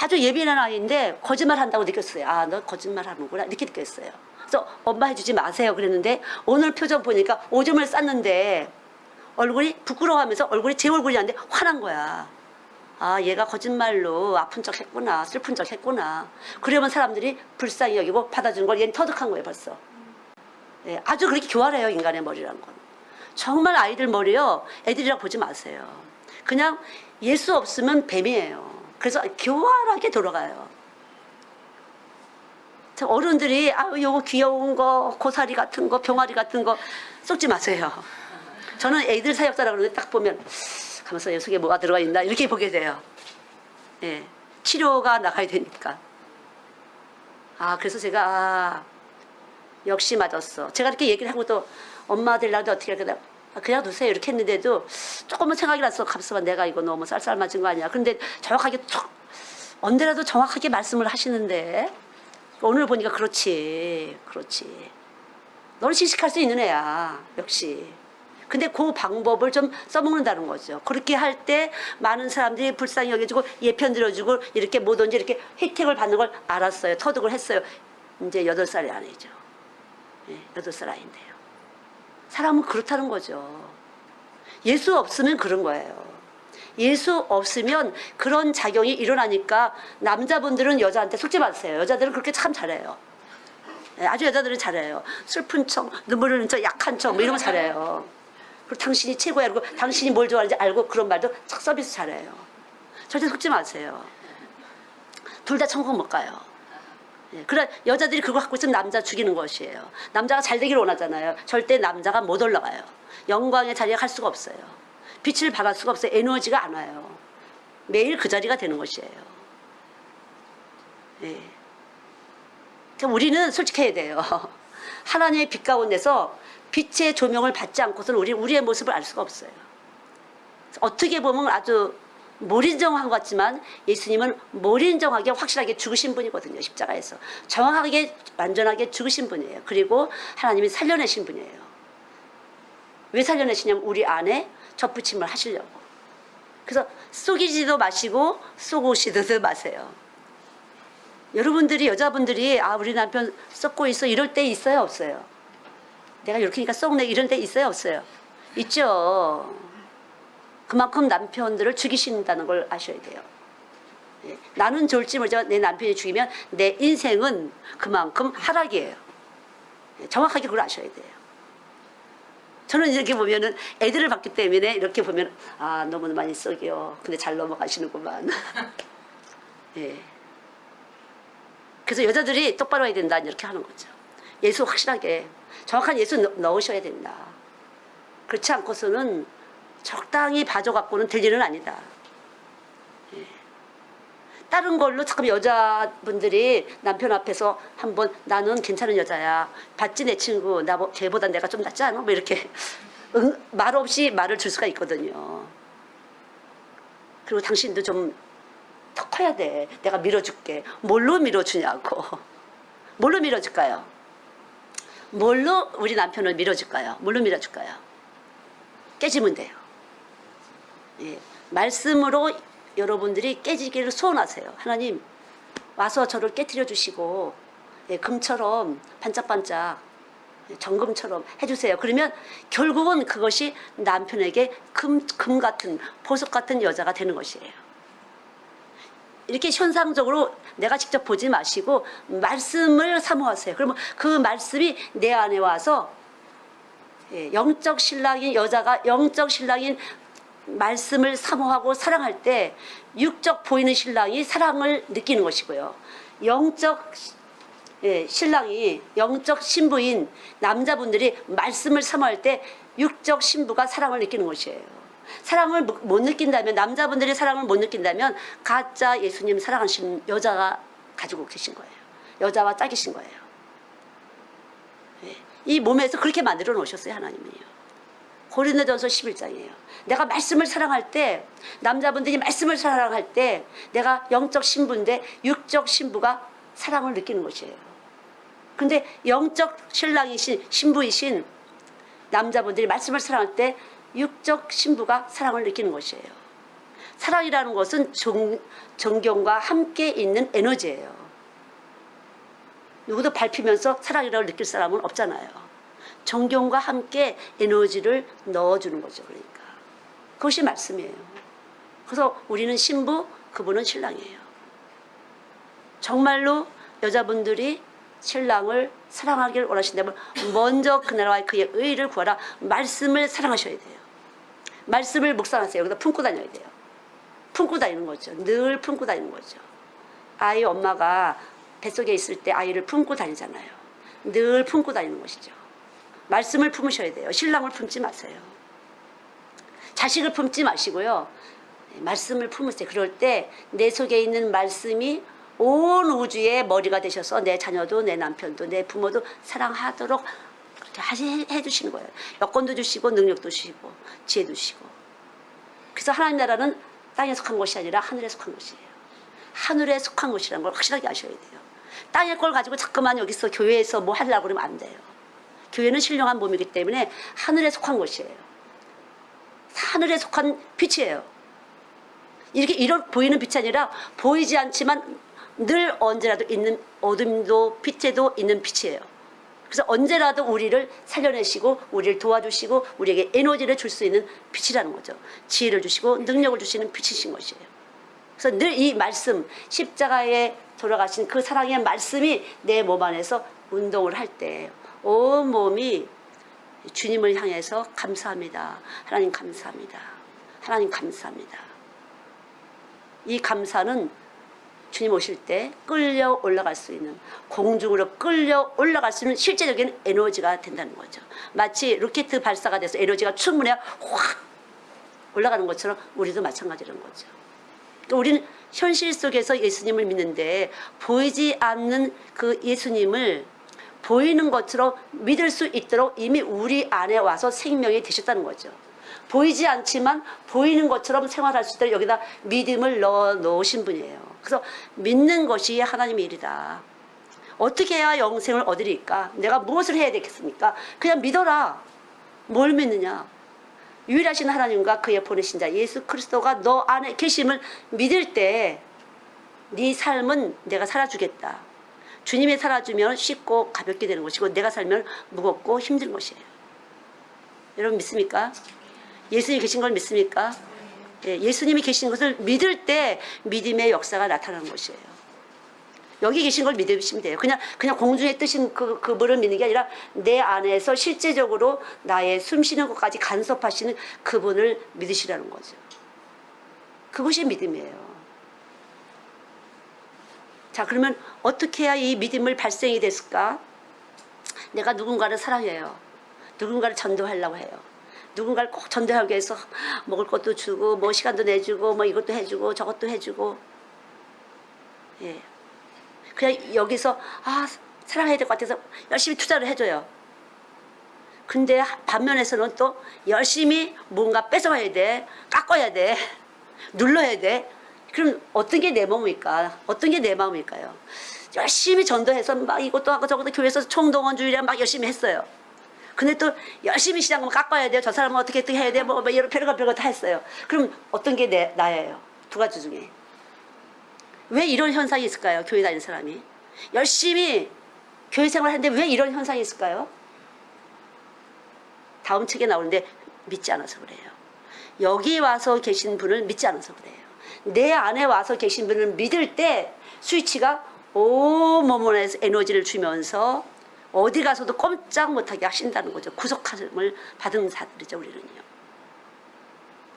아주 예민한 아이인데 거짓말 한다고 느꼈어요. 너 거짓말 하는구나 이렇게 느꼈어요. 그래서 엄마 해주지 마세요 그랬는데 오늘 표정 보니까 오줌을 쌌는데 얼굴이 부끄러워하면서 얼굴이 제 얼굴이 아닌데 화난 거야. 얘가 거짓말로 아픈 척 했구나 슬픈 척 했구나. 그러면 사람들이 불쌍히 여기고 받아주는 걸 얘는 터득한 거예요 벌써. 아주 그렇게 교활해요 인간의 머리라는 건. 정말 아이들 머리요 애들이라고 보지 마세요. 그냥 예수 없으면 뱀이에요. 그래서 교활하게 돌아가요. 어른들이 요거 귀여운 거 고사리 같은 거 병아리 같은 거 쏟지 마세요. 저는 애들 사역자라고 그러는데 딱 보면 가면서 이 속에 뭐가 들어가 있나 이렇게 보게 돼요. 치료가 나가야 되니까. 그래서 제가 역시 맞았어. 제가 이렇게 얘기를 하고 또 엄마 되려고 어떻게 할까 그냥 두세요 이렇게 했는데도 조금은 생각이 났어. 가만있어봐 내가 이거 너무 쌀쌀 맞은 거 아니야. 그런데 정확하게 언제라도 정확하게 말씀을 하시는데 오늘 보니까 그렇지. 너는 시식할 수 있는 애야. 역시. 근데 그 방법을 좀 써먹는다는 거죠. 그렇게 할 때 많은 사람들이 불쌍히 여겨주고 예편 들어주고 이렇게 뭐든지 이렇게 혜택을 받는 걸 알았어요. 터득을 했어요. 이제 8살이 아니죠. 8살 아이인데요. 사람은 그렇다는 거죠. 예수 없으면 그런 거예요. 예수 없으면 그런 작용이 일어나니까 남자분들은 여자한테 속지 마세요. 여자들은 그렇게 참 잘해요. 아주 여자들은 잘해요. 슬픈 척, 눈물 흘리는 척, 약한 척 뭐 이런 거 잘해요. 그리고 당신이 최고야. 그리고 당신이 뭘 좋아하는지 알고 그런 말도 척 서비스 잘해요. 절대 속지 마세요. 둘 다 천국 못 가요. 그래 여자들이 그거 갖고 있으면 남자 죽이는 것이에요. 남자가 잘 되기를 원하잖아요. 절대 남자가 못 올라가요. 영광의 자리에 갈 수가 없어요. 빛을 발할 수가 없어요. 에너지가 안 와요. 매일 그 자리가 되는 것이에요. 그럼 우리는 솔직해야 돼요. 하나님의 빛 가운데서 빛의 조명을 받지 않고서는 우리의 모습을 알 수가 없어요. 어떻게 보면 아주 몰인정한 것 같지만 예수님은 몰인정하게 확실하게 죽으신 분이거든요. 십자가에서 정확하게 완전하게 죽으신 분이에요. 그리고 하나님이 살려내신 분이에요. 왜 살려내시냐면 우리 안에 접붙임을 하시려고. 그래서 속이지도 마시고 속으시지도 마세요. 여러분들이 여자분들이 아 우리 남편 썩고 있어 이럴 때 있어요 없어요? 내가 이렇게니까 썩네 이런 때 있어요 없어요? 있죠. 그만큼 남편들을 죽이신다는 걸 아셔야 돼요. 예. 나는 좋을지 모르지만 내 남편이 죽이면 내 인생은 그만큼 하락이에요. 예. 정확하게 그걸 아셔야 돼요. 저는 이렇게 보면은 애들을 봤기 때문에 이렇게 보면 아 너무 많이 썩여. 근데 잘 넘어가시는구만. 예. 그래서 여자들이 똑바로 해야 된다 이렇게 하는 거죠. 예수 확실하게 정확한 예수 넣으셔야 된다. 그렇지 않고서는 적당히 봐줘갖고는 될 일은 아니다. 예. 다른 걸로 잠깐 여자분들이 남편 앞에서 한번 나는 괜찮은 여자야. 봤지 내 친구 걔보다 내가 좀 낫지 않아? 뭐 이렇게 말 없이 말을 줄 수가 있거든요. 그리고 당신도 좀 더 커야 돼. 내가 밀어줄게. 뭘로 밀어주냐고. 뭘로 밀어줄까요? 뭘로 우리 남편을 밀어줄까요? 뭘로 밀어줄까요? 깨지면 돼요. 예. 말씀으로 여러분들이 깨지기를 소원하세요. 하나님 와서 저를 깨트려 주시고 예, 금처럼 반짝반짝 정금처럼 해주세요. 그러면 결국은 그것이 남편에게 금 같은 보석 같은 여자가 되는 것이에요. 이렇게 현상적으로 내가 직접 보지 마시고 말씀을 사모하세요. 그러면 그 말씀이 내 안에 와서 영적 신랑인 여자가 영적 신랑인 말씀을 사모하고 사랑할 때 육적 보이는 신랑이 사랑을 느끼는 것이고요. 영적 신랑이 영적 신부인 남자분들이 말씀을 사모할 때 육적 신부가 사랑을 느끼는 것이에요. 사랑을 못 느낀다면 남자분들이 사랑을 못 느낀다면 가짜 예수님 사랑하시는 여자가 가지고 계신 거예요. 여자와 짝이신 거예요. 이 몸에서 그렇게 만들어 놓으셨어요. 하나님이요. 고린도전서 11장이에요. 내가 말씀을 사랑할 때 남자분들이 말씀을 사랑할 때 내가 영적 신부인데 육적 신부가 사랑을 느끼는 것이에요. 근데 영적 신랑이신 신부이신 남자분들이 말씀을 사랑할 때 육적 신부가 사랑을 느끼는 것이에요. 사랑이라는 것은 존경과 함께 있는 에너지예요. 누구도 밟히면서 사랑이라고 느낄 사람은 없잖아요. 존경과 함께 에너지를 넣어주는 거죠. 그러니까 그것이 말씀이에요. 그래서 우리는 신부, 그분은 신랑이에요. 정말로 여자분들이 신랑을 사랑하길 원하신다면 먼저 그 나라와 그의 의를 구하라. 말씀을 사랑하셔야 돼요. 말씀을 묵상하세요. 여기다 품고 다녀야 돼요. 품고 다니는 거죠. 늘 품고 다니는 거죠. 아이 엄마가 뱃속에 있을 때 아이를 품고 다니잖아요. 늘 품고 다니는 것이죠. 말씀을 품으셔야 돼요. 신랑을 품지 마세요. 자식을 품지 마시고요. 말씀을 품으세요. 그럴 때 내 속에 있는 말씀이 온 우주의 머리가 되셔서 내 자녀도 내 남편도 내 부모도 사랑하도록 그렇게 해주시는 거예요. 여건도 주시고 능력도 주시고 지혜도 주시고. 그래서 하나님 나라는 땅에 속한 것이 아니라 하늘에 속한 것이에요. 하늘에 속한 것이라는 걸 확실하게 아셔야 돼요. 땅의 걸 가지고 자꾸만 여기서 교회에서 뭐 하려고 그러면 안 돼요. 교회는 신령한 몸이기 때문에 하늘에 속한 것이에요. 하늘에 속한 빛이에요. 이렇게 보이는 빛이 아니라 보이지 않지만 늘 언제라도 있는 어둠도 빛에도 있는 빛이에요. 그래서 언제라도 우리를 살려내시고 우리를 도와주시고 우리에게 에너지를 줄 수 있는 빛이라는 거죠. 지혜를 주시고 능력을 주시는 빛이신 것이에요. 그래서 늘 이 말씀, 십자가에 돌아가신 그 사랑의 말씀이 내 몸 안에서 운동을 할 때 온 몸이 주님을 향해서 감사합니다. 하나님 감사합니다. 하나님 감사합니다. 이 감사는 주님 오실 때 끌려 올라갈 수 있는, 공중으로 끌려 올라갈 수 있는 실제적인 에너지가 된다는 거죠. 마치 로켓 발사가 돼서 에너지가 충분해야 확 올라가는 것처럼 우리도 마찬가지라는 거죠. 그러니까 우리는 현실 속에서 예수님을 믿는데 보이지 않는 그 예수님을 보이는 것처럼 믿을 수 있도록 이미 우리 안에 와서 생명이 되셨다는 거죠. 보이지 않지만 보이는 것처럼 생활할 수 있도록 여기다 믿음을 넣어 놓으신 분이에요. 그래서 믿는 것이 하나님의 일이다. 어떻게 해야 영생을 얻으리까? 내가 무엇을 해야 되겠습니까? 그냥 믿어라. 뭘 믿느냐? 유일하신 하나님과 그의 보내신 자 예수 그리스도가 너 안에 계심을 믿을 때 네 삶은 내가 살아주겠다. 주님이 살아주면 쉽고 가볍게 되는 것이고 내가 살면 무겁고 힘든 것이에요. 여러분 믿습니까? 예수님이 계신 걸 믿습니까? 예, 예수님이 계신 것을 믿을 때 믿음의 역사가 나타나는 것이에요. 여기 계신 걸 믿으시면 돼요. 그냥 공중에 뜨신 그분을 믿는 게 아니라 내 안에서 실제적으로 나의 숨 쉬는 것까지 간섭하시는 그분을 믿으시라는 거죠. 그것이 믿음이에요. 자, 그러면 어떻게 해야 이 믿음을 발생이 됐을까? 내가 누군가를 사랑해요. 누군가를 전도하려고 해요. 누군가를 꼭 전도하기 위해서 먹을 것도 주고 뭐 시간도 내주고 뭐 이것도 해주고 저것도 해주고, 예. 그냥 여기서 사랑해야 될 것 같아서 열심히 투자를 해줘요. 근데 반면에서는 또 열심히 뭔가 뺏어와야 돼, 깎아야 돼, 눌러야 돼. 그럼 어떤 게 내 몸입니까? 어떤 게 내 마음일까요? 열심히 전도해서 막 이것도 하고 저것도 교회에서 총동원 주일에 막 열심히 했어요. 근데 또 열심히 시작하면 깎아야 돼요. 저 사람은 어떻게 해야 돼? 뭐 이런 별거 다 했어요. 그럼 어떤 게 나예요? 두 가지 중에. 왜 이런 현상이 있을까요? 교회 다니는 사람이. 열심히 교회 생활을 했는데 왜 이런 현상이 있을까요? 다음 책에 나오는데 믿지 않아서 그래요. 여기 와서 계신 분을 믿지 않아서 그래요. 내 안에 와서 계신 분을 믿을 때 스위치가 온 몸에 에너지를 주면서 어디 가서도 꼼짝 못하게 하신다는 거죠. 구속함을 받은 자들이죠, 우리는요.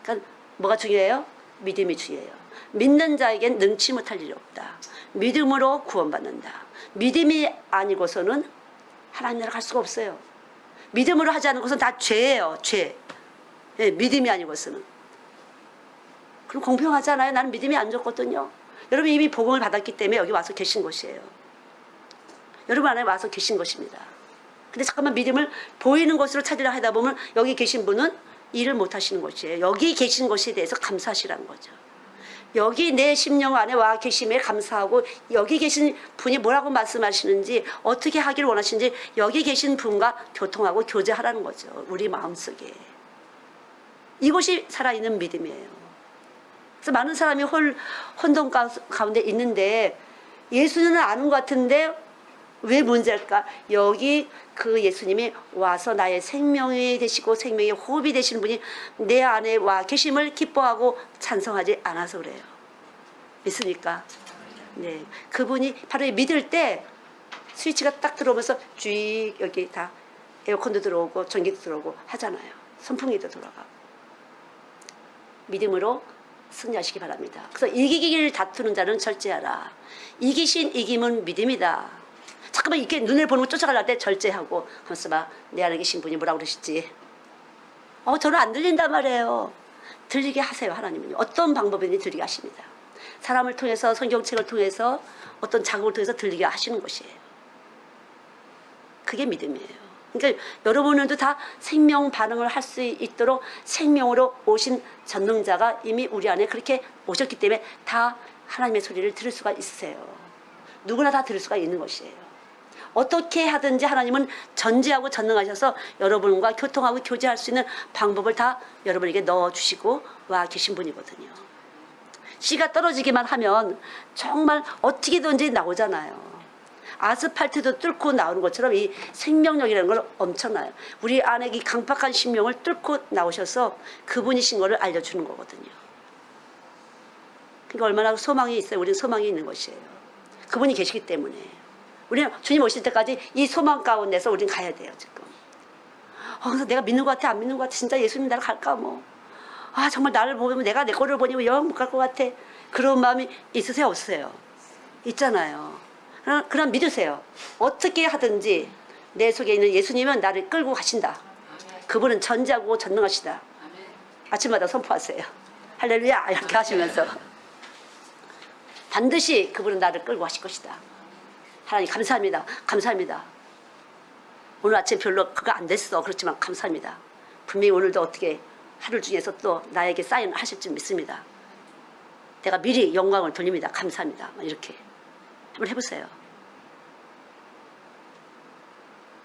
그러니까 뭐가 중요해요? 믿음이 중요해요. 믿는 자에겐 능치 못할 일이 없다. 믿음으로 구원받는다. 믿음이 아니고서는 하나님 나라 갈 수가 없어요. 믿음으로 하지 않는 것은 다 죄예요, 죄. 네, 믿음이 아니고서는. 그럼 공평하잖아요. 나는 믿음이 안 좋거든요. 여러분 이미 복음을 받았기 때문에 여기 와서 계신 것이에요. 여러분 안에 와서 계신 것입니다. 근데 잠깐만 믿음을 보이는 것으로 찾으려 하다 보면 여기 계신 분은 일을 못 하시는 것이에요. 여기 계신 것에 대해서 감사하시라는 거죠. 여기 내 심령 안에 와 계심에 감사하고 여기 계신 분이 뭐라고 말씀하시는지 어떻게 하기를 원하시는지 여기 계신 분과 교통하고 교제하라는 거죠. 우리 마음속에. 이것이 살아있는 믿음이에요. 그래서 많은 사람이 혼돈 가운데 있는데 예수님은 아는 것 같은데 왜 문제일까? 여기 그 예수님이 와서 나의 생명이 되시고 생명의 호흡이 되시는 분이 내 안에 와 계심을 기뻐하고 찬성하지 않아서 그래요. 믿습니까? 네, 그분이 바로 믿을 때 스위치가 딱 들어오면서 쥐 여기 다 에어컨도 들어오고 전기도 들어오고 하잖아요. 선풍기도 돌아가고. 믿음으로 승리하시기 바랍니다. 그래서 이기기를 다투는 자는 절제하라. 이기신 이김은 믿음이다. 잠깐만 이렇게 눈에 보는 거 쫓아가려고 때 절제하고 하면서 봐. 내 안에 계신 분이 뭐라고 그러실지. 저는 안 들린단 말이에요. 들리게 하세요. 하나님은요. 어떤 방법이든지 들리게 하십니다. 사람을 통해서 성경책을 통해서 어떤 자극을 통해서 들리게 하시는 것이에요. 그게 믿음이에요. 그러니까 여러분들도 다 생명 반응을 할 수 있도록 생명으로 오신 전능자가 이미 우리 안에 그렇게 오셨기 때문에 다 하나님의 소리를 들을 수가 있으세요. 누구나 다 들을 수가 있는 것이에요. 어떻게 하든지 하나님은 전지하고 전능하셔서 여러분과 교통하고 교제할 수 있는 방법을 다 여러분에게 넣어주시고 와 계신 분이거든요. 씨가 떨어지기만 하면 정말 어떻게든지 나오잖아요. 아스팔트도 뚫고 나오는 것처럼 이 생명력이라는 걸 엄청나요. 우리 안에 이 강팍한 심령을 뚫고 나오셔서 그분이신 것을 알려주는 거거든요. 그러니까 얼마나 소망이 있어요. 우리는 소망이 있는 것이에요. 그분이 계시기 때문에. 우리는 주님 오실 때까지 이 소망 가운데서 우리는 가야 돼요. 지금. 그래서 내가 믿는 것 같아 안 믿는 것 같아 진짜 예수님 나를 갈까 뭐. 정말 나를 보면 내가 내 거를 보니 영 못 갈 것 같아. 그런 마음이 있으세요 없으세요? 있잖아요. 그럼 믿으세요. 어떻게 하든지 내 속에 있는 예수님은 나를 끌고 가신다. 그분은 전지하고 전능하시다. 아침마다 선포하세요. 할렐루야 이렇게 하시면서 반드시 그분은 나를 끌고 가실 것이다. 하나님 감사합니다. 감사합니다. 오늘 아침 별로 그거 안 됐어. 그렇지만 감사합니다. 분명히 오늘도 어떻게 하루 중에서 또 나에게 사인 하실 줄 믿습니다. 내가 미리 영광을 돌립니다. 감사합니다. 이렇게 한번 해보세요.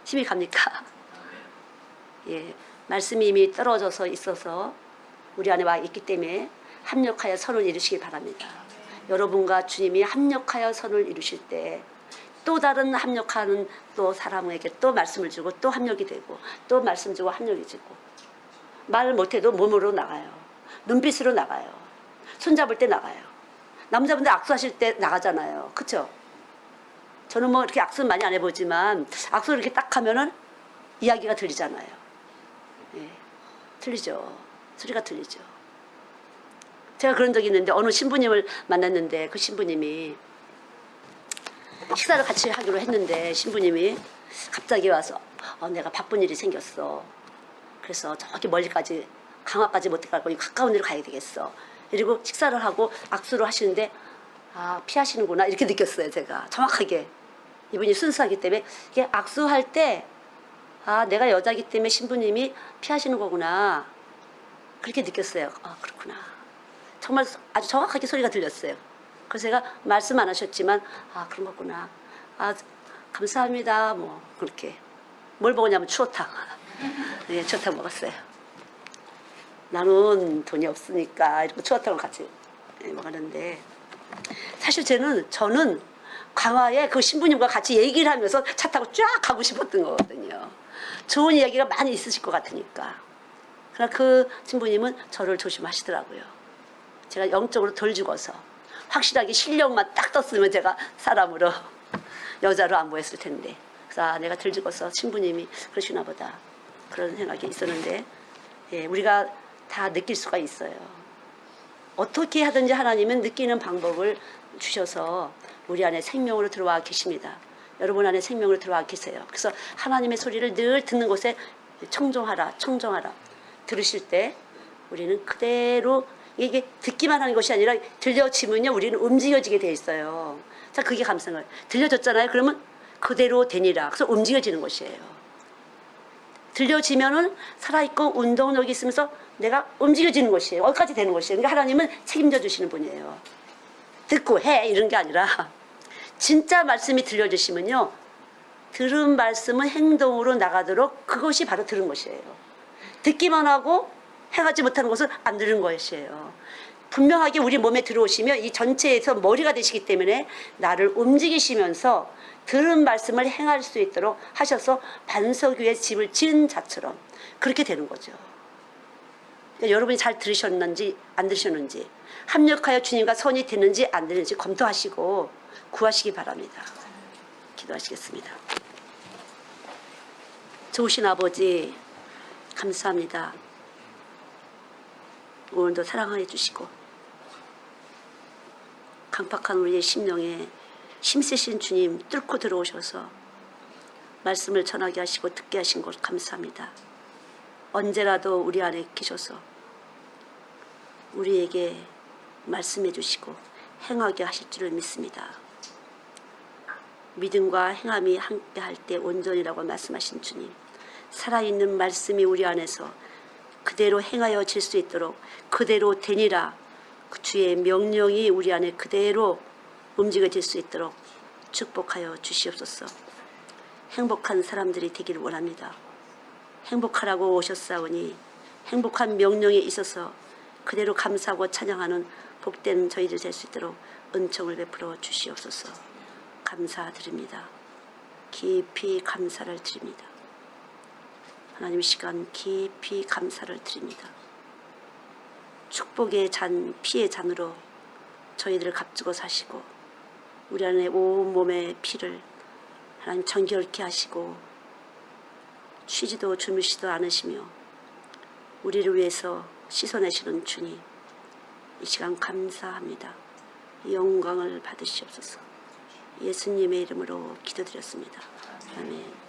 힘이 갑니까? 예, 말씀이 이미 떨어져서 있어서 우리 안에 와 있기 때문에 합력하여 선을 이루시기 바랍니다. 여러분과 주님이 합력하여 선을 이루실 때 또 다른 합력하는 또 사람에게 또 말씀을 주고 또 합력이 되고 또 말씀 주고 합력이 되고 말 못해도 몸으로 나가요. 눈빛으로 나가요. 손잡을 때 나가요. 남자분들 악수하실 때 나가잖아요. 그쵸? 저는 뭐 이렇게 악수는 많이 안 해보지만 악수를 이렇게 딱 하면은 이야기가 들리잖아요. 예, 들리죠. 소리가 들리죠. 제가 그런 적이 있는데 어느 신부님을 만났는데 그 신부님이 식사를 같이 하기로 했는데 신부님이 갑자기 와서 내가 바쁜 일이 생겼어. 그래서 저기 멀리까지 강화까지 못 가고 가까운 데로 가야 되겠어. 그리고 식사를 하고 악수를 하시는데 피하시는구나 이렇게 느꼈어요. 제가 정확하게. 이분이 순수하기 때문에 이게 악수할 때 내가 여자이기 때문에 신부님이 피하시는 거구나 그렇게 느꼈어요. 그렇구나. 정말 아주 정확하게 소리가 들렸어요. 그래서 제가 말씀 안 하셨지만 그런 거구나. 감사합니다. 뭐 그렇게. 뭘 먹었냐면 추어탕. 네, 추어탕 먹었어요. 나는 돈이 없으니까 이렇게 추어탕을 같이 먹었는데 사실 저는 강화에 그 신부님과 같이 얘기를 하면서 차 타고 쫙 가고 싶었던 거거든요. 좋은 이야기가 많이 있으실 것 같으니까. 그러나 그 신부님은 저를 조심하시더라고요. 제가 영적으로 덜 죽어서 확실하게 실력만 딱 떴으면 제가 사람으로 여자로 안 보였을 텐데 그래서 내가 덜 죽어서 신부님이 그러시나 보다 그런 생각이 있었는데 우리가 다 느낄 수가 있어요. 어떻게 하든지 하나님은 느끼는 방법을 주셔서 우리 안에 생명으로 들어와 계십니다. 여러분 안에 생명으로 들어와 계세요. 그래서 하나님의 소리를 늘 듣는 곳에 청종하라 들으실 때 우리는 그대로 이게 듣기만 하는 것이 아니라 들려지면요 우리는 움직여지게 돼 있어요. 자, 그게 감성을 들려졌잖아요. 그러면 그대로 되니라. 그래서 움직여지는 것이에요. 들려지면은 살아있고 운동력이 있으면서 내가 움직여지는 것이에요. 어디까지 되는 것이에요. 그러니까 하나님은 책임져 주시는 분이에요. 듣고 해 이런 게 아니라 진짜 말씀이 들려주시면요 들은 말씀은 행동으로 나가도록 그것이 바로 들은 것이에요. 듣기만 하고 행하지 못하는 것은 안 들은 것이에요. 분명하게 우리 몸에 들어오시면 이 전체에서 머리가 되시기 때문에 나를 움직이시면서 들은 말씀을 행할 수 있도록 하셔서 반석 위에 집을 지은 자처럼 그렇게 되는 거죠. 그러니까 여러분이 잘 들으셨는지 안 들으셨는지 합력하여 주님과 선이 되는지 안 되는지 검토하시고 구하시기 바랍니다. 기도하시겠습니다. 좋으신 아버지 감사합니다. 오늘도 사랑해 주시고 강팍한 우리의 심령에 힘쓰신 주님 뚫고 들어오셔서 말씀을 전하게 하시고 듣게 하신 것 감사합니다. 언제라도 우리 안에 계셔서 우리에게 말씀해 주시고 행하게 하실 줄을 믿습니다. 믿음과 행함이 함께 할 때 온전이라고 말씀하신 주님 살아있는 말씀이 우리 안에서 그대로 행하여질 수 있도록 그대로 되니라 그 주의 명령이 우리 안에 그대로 움직여질 수 있도록 축복하여 주시옵소서. 행복한 사람들이 되기를 원합니다. 행복하라고 오셨사오니 행복한 명령에 있어서 그대로 감사하고 찬양하는 복된 저희들 될 수 있도록 은총을 베풀어 주시옵소서. 감사드립니다. 깊이 감사를 드립니다. 하나님 시간 깊이 감사를 드립니다. 축복의 잔, 피의 잔으로 저희들을 값주고 사시고 우리 안에 온몸의 피를 하나님 정결케 하시고 쉬지도 주무시도 않으시며 우리를 위해서 씻어내시는 주님 이 시간 감사합니다. 영광을 받으시옵소서. 예수님의 이름으로 기도드렸습니다. 아멘.